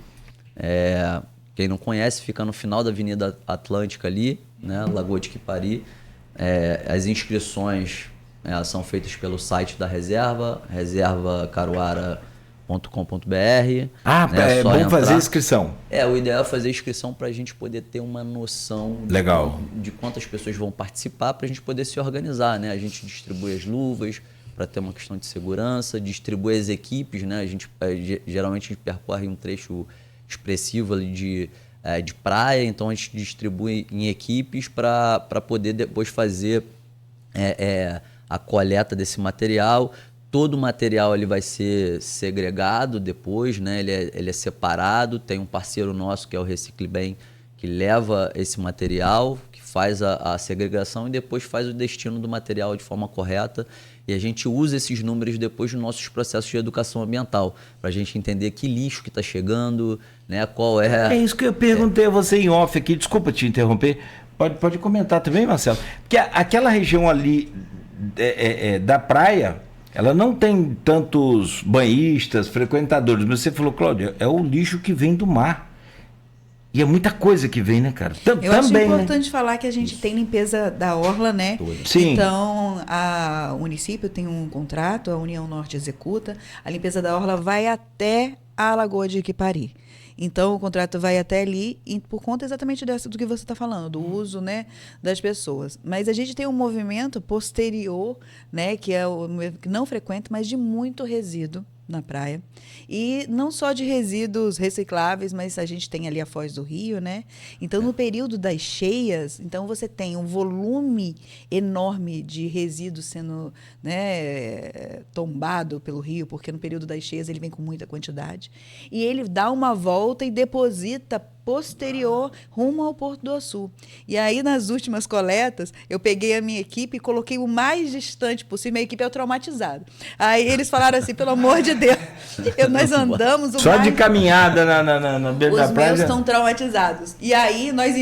Quem não conhece, fica no final da Avenida Atlântica ali, né? Lagoa de Quipari. As inscrições são feitas pelo site da reserva, reservacaruara.com.br. É bom fazer inscrição. O ideal é fazer inscrição para a gente poder ter uma noção de quantas pessoas vão participar, para a gente poder se organizar, né? A gente distribui as luvas para ter uma questão de segurança, distribui as equipes, né? Geralmente a gente percorre um trecho expressivo ali de praia, então a gente distribui em equipes para poder depois fazer a coleta desse material. Todo o material ele vai ser segregado depois, né? Ele é separado. Tem um parceiro nosso que é o Recicle Bem, que leva esse material, que faz a segregação e depois faz o destino do material de forma correta. E a gente usa esses números depois nos nossos processos de educação ambiental, para a gente entender que lixo que está chegando, né? Qual é... É isso que eu perguntei a você em off aqui, desculpa te interromper. Pode comentar também, Marcelo. Porque aquela região ali da praia... Ela não tem tantos banhistas, frequentadores, mas você falou, Cláudia, é o lixo que vem do mar. E é muita coisa que vem, né, cara? Eu acho importante falar que a gente tem limpeza da orla, né? Sim. Então, o município tem um contrato, a União Norte executa, a limpeza da orla vai até a Lagoa de Quipari. Então, o contrato vai até ali por conta exatamente do que você está falando, do uso, né, das pessoas. Mas a gente tem um movimento posterior, né, que é que não frequente, mas de muito resíduo na praia. E não só de resíduos recicláveis, mas a gente tem ali a Foz do Rio, né? Então, no período das cheias, então você tem um volume enorme de resíduos sendo, né, tombado pelo rio, porque no período das cheias ele vem com muita quantidade. E ele dá uma volta e deposita posterior rumo ao Porto do Açu. E aí, nas últimas coletas, eu peguei a minha equipe e coloquei o mais distante possível. Minha equipe é traumatizada. Aí eles falaram assim, pelo amor de Deus, nós andamos... Só de caminhada na beira da praia. Os meus estão traumatizados. E aí, nós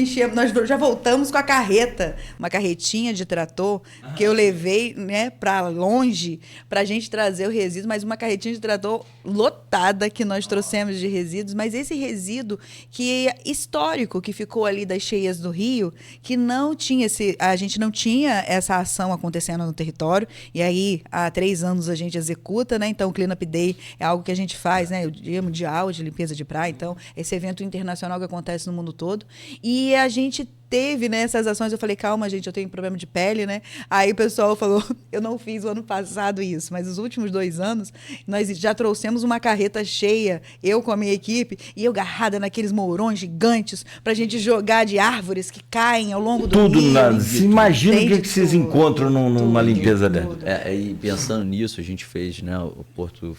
já voltamos com a carreta, uma carretinha de trator, que eu levei, né, para longe, para a gente trazer o resíduo, mas uma carretinha de trator lotada que nós trouxemos de resíduos, mas esse resíduo que é histórico, que ficou ali das cheias do Rio, que não tinha a gente não tinha essa ação acontecendo no território, e aí há 3 anos a gente executa, né? Então o Clean Up Day é algo que a gente faz, né? O Dia Mundial de Limpeza de Praia, então esse evento internacional que acontece no mundo todo, e a gente teve, né, essas ações. Eu falei, calma, gente, eu tenho problema de pele, né? Aí o pessoal falou, eu não fiz o ano passado isso, mas os últimos 2 anos, nós já trouxemos uma carreta cheia, eu com a minha equipe, e eu agarrada naqueles mourões gigantes, pra gente jogar de árvores que caem ao longo do rio. Se imagina o que vocês encontram numa limpeza dessa. E pensando nisso, a gente fez, né, o Porto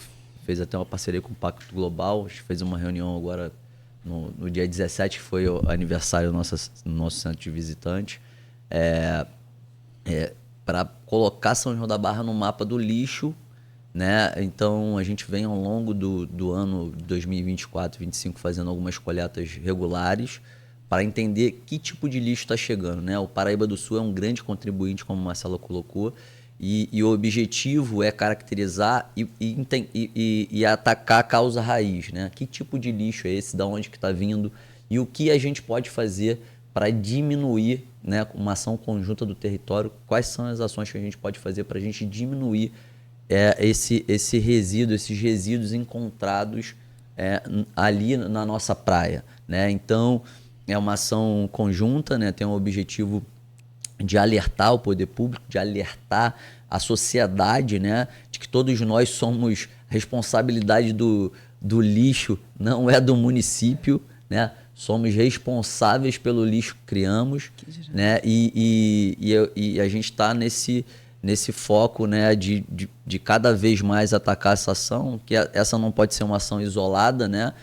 fez até uma parceria com o Pacto Global, a gente fez uma reunião agora no dia 17, que foi o aniversário do nosso centro de visitantes, para colocar São João da Barra no mapa do lixo, né? Então a gente vem ao longo do ano 2024, 2025 fazendo algumas coletas regulares para entender que tipo de lixo está chegando, né? O Paraíba do Sul é um grande contribuinte, como o Marcelo colocou, e o objetivo é caracterizar e atacar a causa raiz, né? Que tipo de lixo é esse, de onde que está vindo e o que a gente pode fazer para diminuir, né, uma ação conjunta do território, quais são as ações que a gente pode fazer para a gente diminuir esses resíduos encontrados ali na nossa praia, né? Então, é uma ação conjunta, né? Tem o objetivo de alertar o poder público, de alertar a sociedade, né? De que todos nós somos responsabilidade do lixo, não é do município, né? Somos responsáveis pelo lixo que criamos, né? E a gente está nesse foco, né, de cada vez mais atacar essa ação, que essa não pode ser uma ação isolada, né?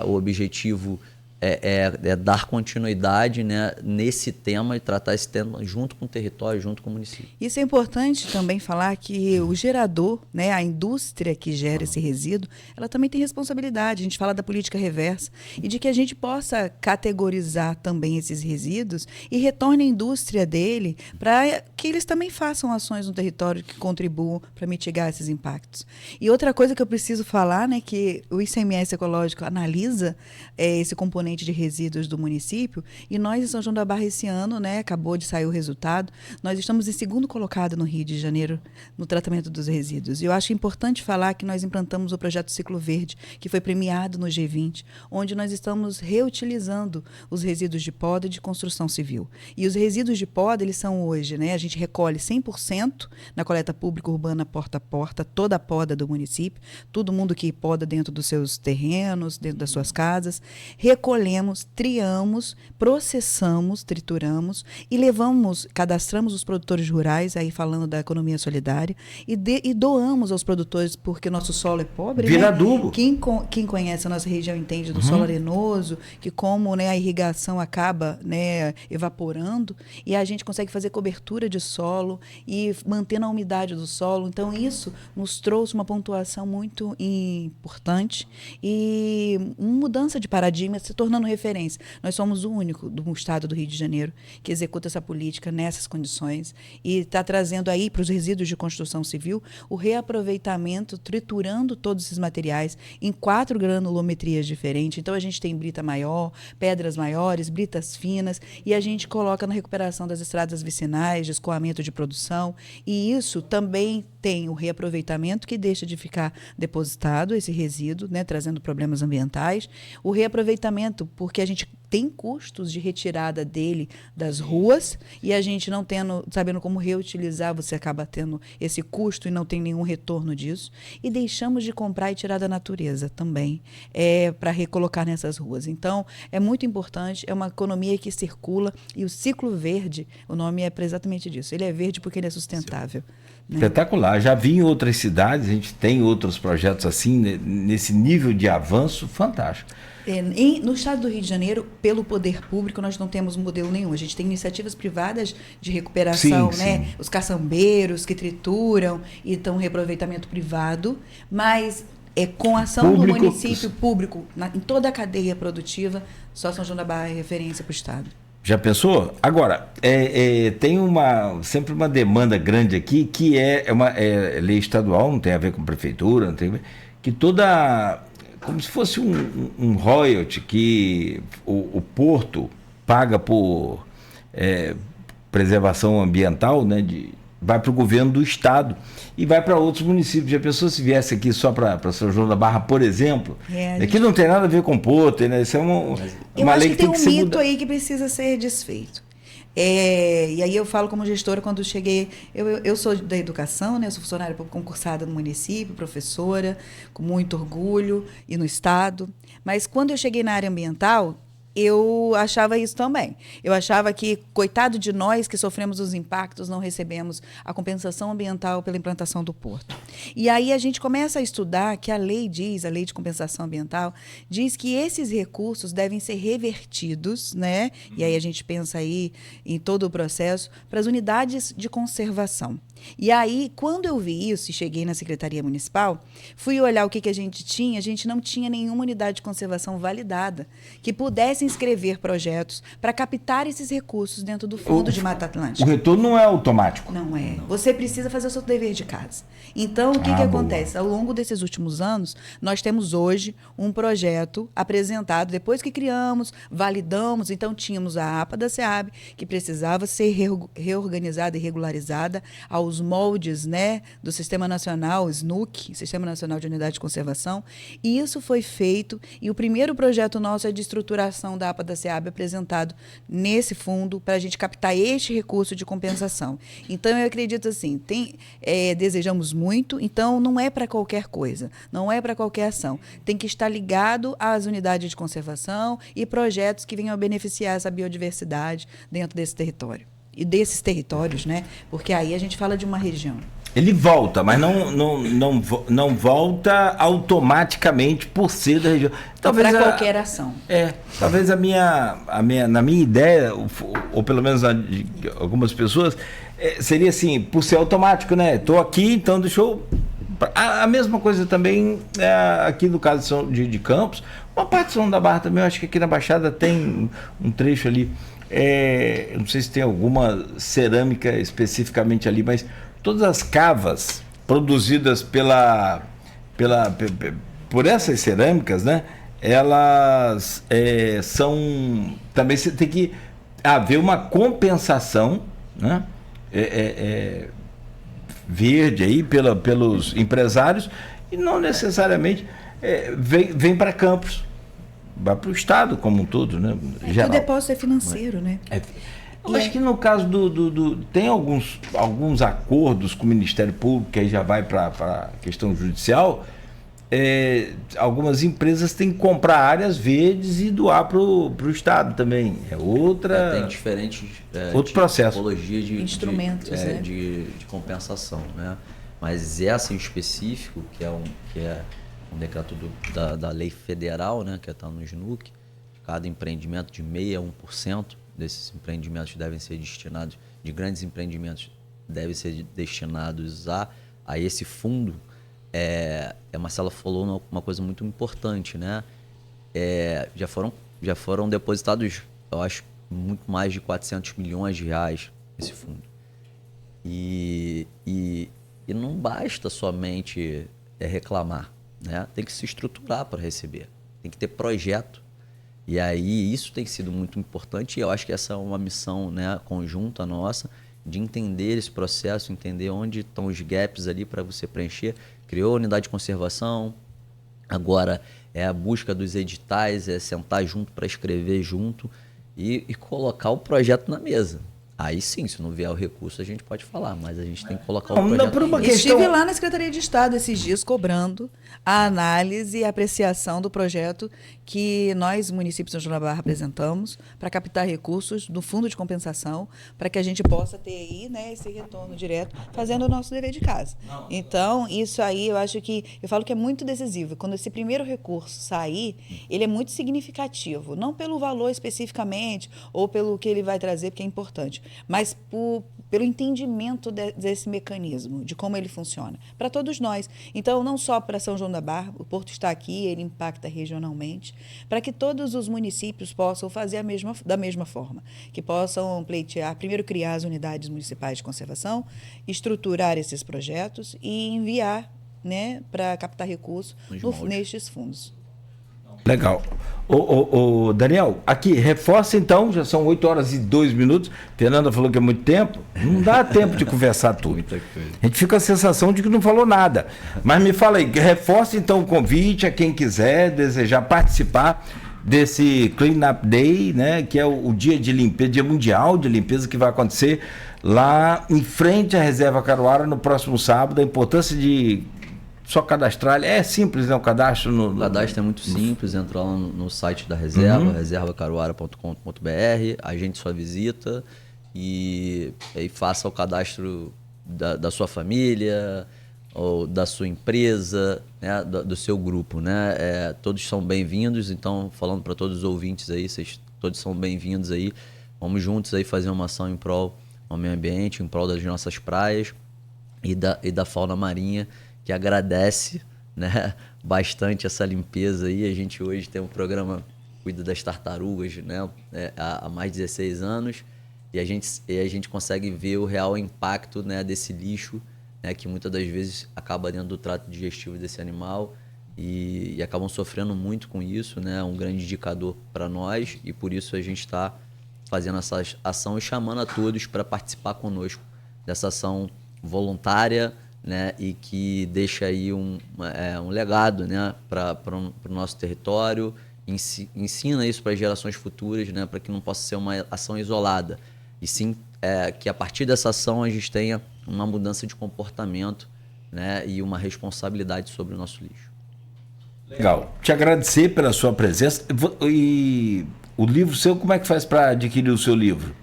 O objetivo é dar continuidade, né, nesse tema e tratar esse tema junto com o território, junto com o município. Isso é importante também falar que o gerador, né, a indústria que gera esse resíduo, ela também tem responsabilidade. A gente fala da política reversa e de que a gente possa categorizar também esses resíduos e retorne a indústria dele para que eles também façam ações no território que contribuam para mitigar esses impactos. E outra coisa que eu preciso falar, né, que o ICMS ecológico analisa esse componente de resíduos do município, e nós em São João da Barra esse ano, né, acabou de sair o resultado, nós estamos em segundo colocado no Rio de Janeiro no tratamento dos resíduos. E eu acho importante falar que nós implantamos o projeto Ciclo Verde, que foi premiado no G20, onde nós estamos reutilizando os resíduos de poda e de construção civil. E os resíduos de poda, eles são hoje, né, a gente recolhe 100% na coleta pública urbana porta a porta, toda a poda do município, todo mundo que poda dentro dos seus terrenos, dentro das suas casas, recolhemos, triamos, processamos, trituramos e cadastramos os produtores rurais, aí falando da economia solidária, e doamos aos produtores, porque nosso solo é pobre. Vira né? adubo. Quem conhece a nossa região entende do solo arenoso, que como, né, a irrigação acaba, né, evaporando, e a gente consegue fazer cobertura de solo e mantendo a umidade do solo. Então, isso nos trouxe uma pontuação muito importante e uma mudança de paradigma, se tornando referência. Nós somos o único do estado do Rio de Janeiro que executa essa política nessas condições e está trazendo aí para os resíduos de construção civil o reaproveitamento, triturando todos esses materiais em 4 granulometrias diferentes. Então a gente tem brita maior, pedras maiores, britas finas, e a gente coloca na recuperação das estradas vicinais, de escoamento de produção, e isso também tem o reaproveitamento, que deixa de ficar depositado esse resíduo, né, trazendo problemas ambientais, o reaproveitamento porque a gente tem custos de retirada dele das ruas, e a gente não sabendo como reutilizar, você acaba tendo esse custo e não tem nenhum retorno disso, e deixamos de comprar e tirar da natureza também, para recolocar nessas ruas. Então, é muito importante, é uma economia que circula, e o ciclo verde, o nome é exatamente disso, ele é verde porque ele é sustentável. Né? Espetacular, já vi em outras cidades, a gente tem outros projetos assim, nesse nível de avanço fantástico. No estado do Rio de Janeiro, pelo poder público, nós não temos modelo nenhum. A gente tem iniciativas privadas de recuperação, sim, né? Sim. Os caçambeiros que trituram e dão reaproveitamento privado, mas com a ação do município público, em toda a cadeia produtiva, só São João da Barra é referência para o estado. Já pensou? Agora, tem sempre uma demanda grande aqui, que é lei estadual, não tem a ver com prefeitura, não tem a ver, que como se fosse um royalty que o porto paga por preservação ambiental, né, vai para o governo do estado e vai para outros municípios. Já pensou se viesse aqui só para São João da Barra, por exemplo? Aqui não tem nada a ver com porto, né? Isso é uma lei que tem que ser mudada. Eu acho que tem um mito aí que precisa ser desfeito. E aí eu falo como gestora, quando cheguei, eu sou da educação, né? Eu sou funcionária concursada no município, professora, com muito orgulho, e no estado. Mas quando eu cheguei na área ambiental, eu achava isso também. Eu achava que, coitado de nós que sofremos os impactos, não recebemos a compensação ambiental pela implantação do porto. E aí a gente começa a estudar que a lei de compensação ambiental, diz que esses recursos devem ser revertidos, né? E aí a gente pensa aí em todo o processo, para as unidades de conservação. E aí, quando eu vi isso e cheguei na Secretaria Municipal, fui olhar o que a gente não tinha nenhuma unidade de conservação validada que pudesse inscrever projetos para captar esses recursos dentro do Fundo de Mata Atlântica. O retorno não é automático. Não é. Você precisa fazer o seu dever de casa. Então, o que acontece? Ao longo desses últimos anos, nós temos hoje um projeto apresentado, depois que criamos, validamos, então tínhamos a APA da SEAB, que precisava ser reorganizada e regularizada aos moldes, né, do Sistema Nacional, SNUC, Sistema Nacional de Unidade de Conservação, e isso foi feito, e o primeiro projeto nosso é de estruturação da APA da SEAB apresentado nesse fundo para a gente captar este recurso de compensação. Então, eu acredito assim, desejamos muito, então não é para qualquer coisa, não é para qualquer ação. Tem que estar ligado às unidades de conservação e projetos que venham a beneficiar essa biodiversidade dentro desse território. E desses territórios, né? Porque aí a gente fala de uma região. Ele volta, mas não volta automaticamente por ser da região. Talvez para qualquer ação. Talvez na minha ideia, ou pelo menos de algumas pessoas, seria assim, por ser automático, né? Estou aqui, então deixa eu... A mesma coisa também aqui no caso de Campos, uma parte de São da Barra também, eu acho que aqui na Baixada tem um trecho ali. Eu não sei se tem alguma cerâmica especificamente ali, mas todas as cavas produzidas por essas cerâmicas, né? Elas são... Também você tem que haver uma compensação, né? Verde aí pelos empresários, e não necessariamente vem para Campos. Vai para o Estado como um todo, né? O depósito é financeiro, né? Eu acho que no caso tem alguns acordos com o Ministério Público, que aí já vai para a questão judicial. Algumas empresas têm que comprar áreas verdes e doar para o Estado também. Tem diferentes tipologias de instrumentos, de compensação, né? Mas essa em específico, que é um decreto da lei federal, né, que está no SNUC, cada empreendimento de 0,5% a 1% desses empreendimentos devem ser destinados, de grandes empreendimentos, devem ser destinados a esse fundo. A Marcela falou uma coisa muito importante, né? Já foram depositados, eu acho, muito mais de 400 milhões de reais nesse fundo. E não basta somente reclamar, né? Tem que se estruturar para receber, tem que ter projeto. E aí isso tem sido muito importante, e eu acho que essa é uma missão, né, conjunta nossa, de entender esse processo, entender onde estão os gaps ali para você preencher. Criou a unidade de conservação, agora é a busca dos editais, é sentar junto para escrever junto e colocar o projeto na mesa. Aí sim, se não vier o recurso, a gente pode falar, mas a gente tem que colocar o projeto. Estive lá na Secretaria de Estado esses dias cobrando a análise e a apreciação do projeto que nós, municípios de São João da Barra, apresentamos para captar recursos do Fundo de Compensação, para que a gente possa ter aí, né, esse retorno direto, fazendo o nosso dever de casa. Então, isso aí eu falo que é muito decisivo. Quando esse primeiro recurso sair, ele é muito significativo, não pelo valor especificamente ou pelo que ele vai trazer, porque é importante, mas pelo entendimento desse mecanismo, de como ele funciona, para todos nós. Então, não só para São João da Barra, o Porto está aqui, ele impacta regionalmente, para que todos os municípios possam fazer da mesma forma, que possam pleitear, primeiro criar as unidades municipais de conservação, estruturar esses projetos e enviar, né, para captar recursos nestes fundos. Legal. Ô, Daniel, aqui, reforça então, já são 8h02. Fernanda falou que é muito tempo. Não dá tempo de conversar tudo. A gente fica com a sensação de que não falou nada. Mas me fala aí, reforça então o convite a quem quiser, desejar participar desse Clean Up Day, né, que é o dia de limpeza, dia mundial de limpeza, que vai acontecer lá em frente à Reserva Caruara no próximo sábado. A importância de só cadastrar. É simples, né? O cadastro no... O cadastro é muito simples, entra lá no site da reserva, reservacaruara.com.br, agende sua visita e faça o cadastro da sua família ou da sua empresa, né? do seu grupo, né? Todos são bem-vindos, então falando para todos os ouvintes aí, vocês todos são bem-vindos aí, vamos juntos aí fazer uma ação em prol do meio ambiente, em prol das nossas praias e da fauna marinha, que agradece, né, bastante essa limpeza aí. A gente hoje tem um programa que cuida das tartarugas, né, há mais de 16 anos, e a gente consegue ver o real impacto, né, desse lixo, né, que muitas das vezes acaba dentro do trato digestivo desse animal e acabam sofrendo muito com isso, né, um grande indicador para nós, e por isso a gente está fazendo essa ação e chamando a todos para participar conosco dessa ação voluntária, né, e que deixa aí um legado, né, para o nosso território, ensina isso para as gerações futuras, né, para que não possa ser uma ação isolada, e sim que a partir dessa ação a gente tenha uma mudança de comportamento, né, e uma responsabilidade sobre o nosso lixo. Legal. Te agradecer pela sua presença. E o livro seu, como é que faz para adquirir o seu livro?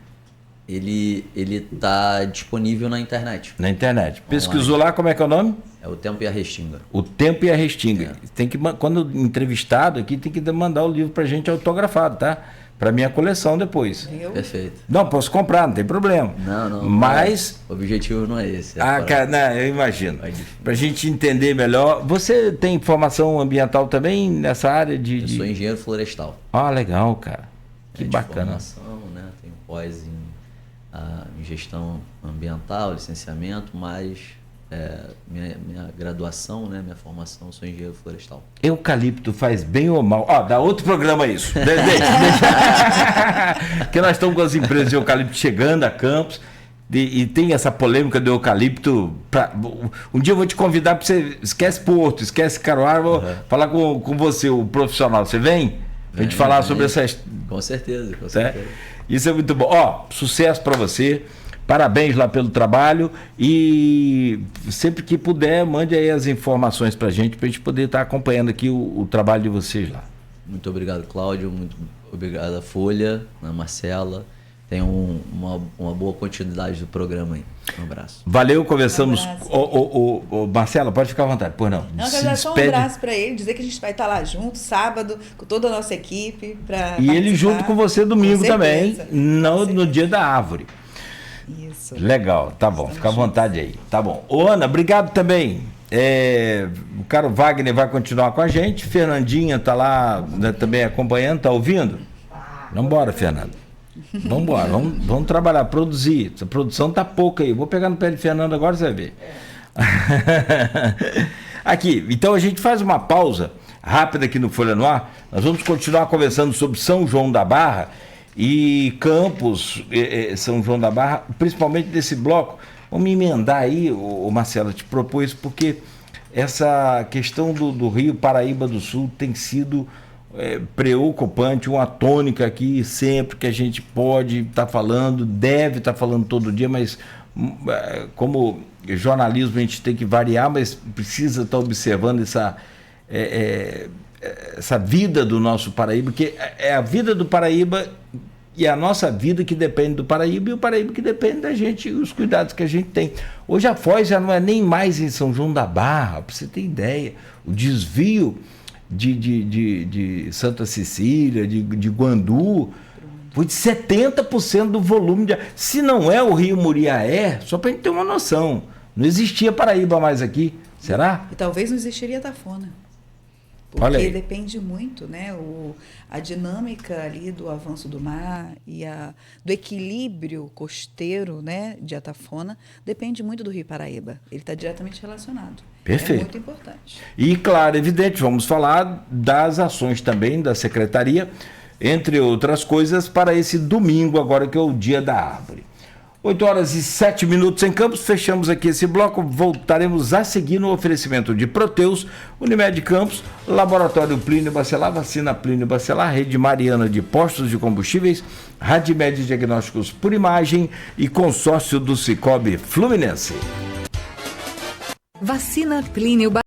Ele está disponível na internet. Na internet. Pesquisou lá, como é que é o nome? É O Tempo e a Restinga. O Tempo e a Restinga. Tem que, quando entrevistado aqui, tem que mandar o livro pra gente autografado, tá? Pra minha coleção depois. Perfeito. Não, posso comprar, não tem problema. Não. Mas... O objetivo não é esse. Eu imagino. Pra gente entender melhor. Você tem formação ambiental também nessa área de... Eu sou engenheiro florestal. Ah, legal, cara. Que bacana. Formação, né? Tenho pós em gestão ambiental, licenciamento, mas minha graduação, né, minha formação, sou engenheiro florestal. Eucalipto faz bem ou mal? Dá outro programa isso. Deixa. Porque nós estamos com as empresas de eucalipto chegando a Campos e tem essa polêmica do eucalipto. Um dia eu vou te convidar para você. Esquece Porto, esquece Caruaru, vou falar com você, o profissional. Você vem? A gente falar sobre essas... Com certeza. Isso é muito bom. Sucesso para você. Parabéns lá pelo trabalho e sempre que puder, mande aí as informações para a gente poder estar acompanhando aqui o trabalho de vocês lá. Muito obrigado, Cláudio. Muito obrigado, Folha, Marcela. Tenha uma boa continuidade do programa aí. Um abraço. Valeu, conversamos. Marcela, pode ficar à vontade. Pois não. Não, quero dar só um abraço para ele, dizer que a gente vai estar lá junto, sábado, com toda a nossa equipe. E ele junto com você domingo também, no Dia da Árvore. Isso. Legal, tá bom, fica à vontade aí. Tá bom. Ô, Ana, obrigado também. O cara Wagner vai continuar com a gente. Fernandinha tá lá, né, também acompanhando, tá ouvindo? Vambora, Fernanda. Vambora, vamos trabalhar, produzir. Essa produção tá pouca aí. Vou pegar no pé de Fernando agora, você vai ver. Aqui, então a gente faz uma pausa rápida aqui no Folha no Ar. Nós vamos continuar conversando sobre São João da Barra e Campos, São João da Barra, principalmente desse bloco. Vamos emendar aí, Marcelo, te propôs, porque essa questão do Rio Paraíba do Sul tem sido preocupante, uma tônica aqui, sempre que a gente pode estar falando, deve estar falando todo dia, mas como jornalismo a gente tem que variar, mas precisa estar observando essa vida do nosso Paraíba, que é a vida do Paraíba e a nossa vida que depende do Paraíba, e o Paraíba que depende da gente e os cuidados que a gente tem. Hoje a Foz já não é nem mais em São João da Barra, para você ter ideia. O desvio de Santa Cecília, de Guandu, foi de 70% do volume de... Se não é o Rio Muriaé, só para a gente ter uma noção, não existia Paraíba mais aqui, será? E talvez não existiria Tafona. Porque depende muito, né? A dinâmica ali do avanço do mar e do equilíbrio costeiro, né, de Atafona depende muito do Rio Paraíba. Ele está diretamente relacionado. Perfeito. É muito importante. E, claro, evidente, vamos falar das ações também da Secretaria, entre outras coisas, para esse domingo, agora que é o Dia da Árvore. 8h07 em Campos, fechamos aqui esse bloco, voltaremos a seguir no oferecimento de Proteus, Unimed Campos, Laboratório Plínio Bacelar, Vacina Plínio Bacelar, Rede Mariana de Postos de Combustíveis, Radmed Diagnósticos por Imagem e Consórcio do Cicobi Fluminense. Vacina Plínio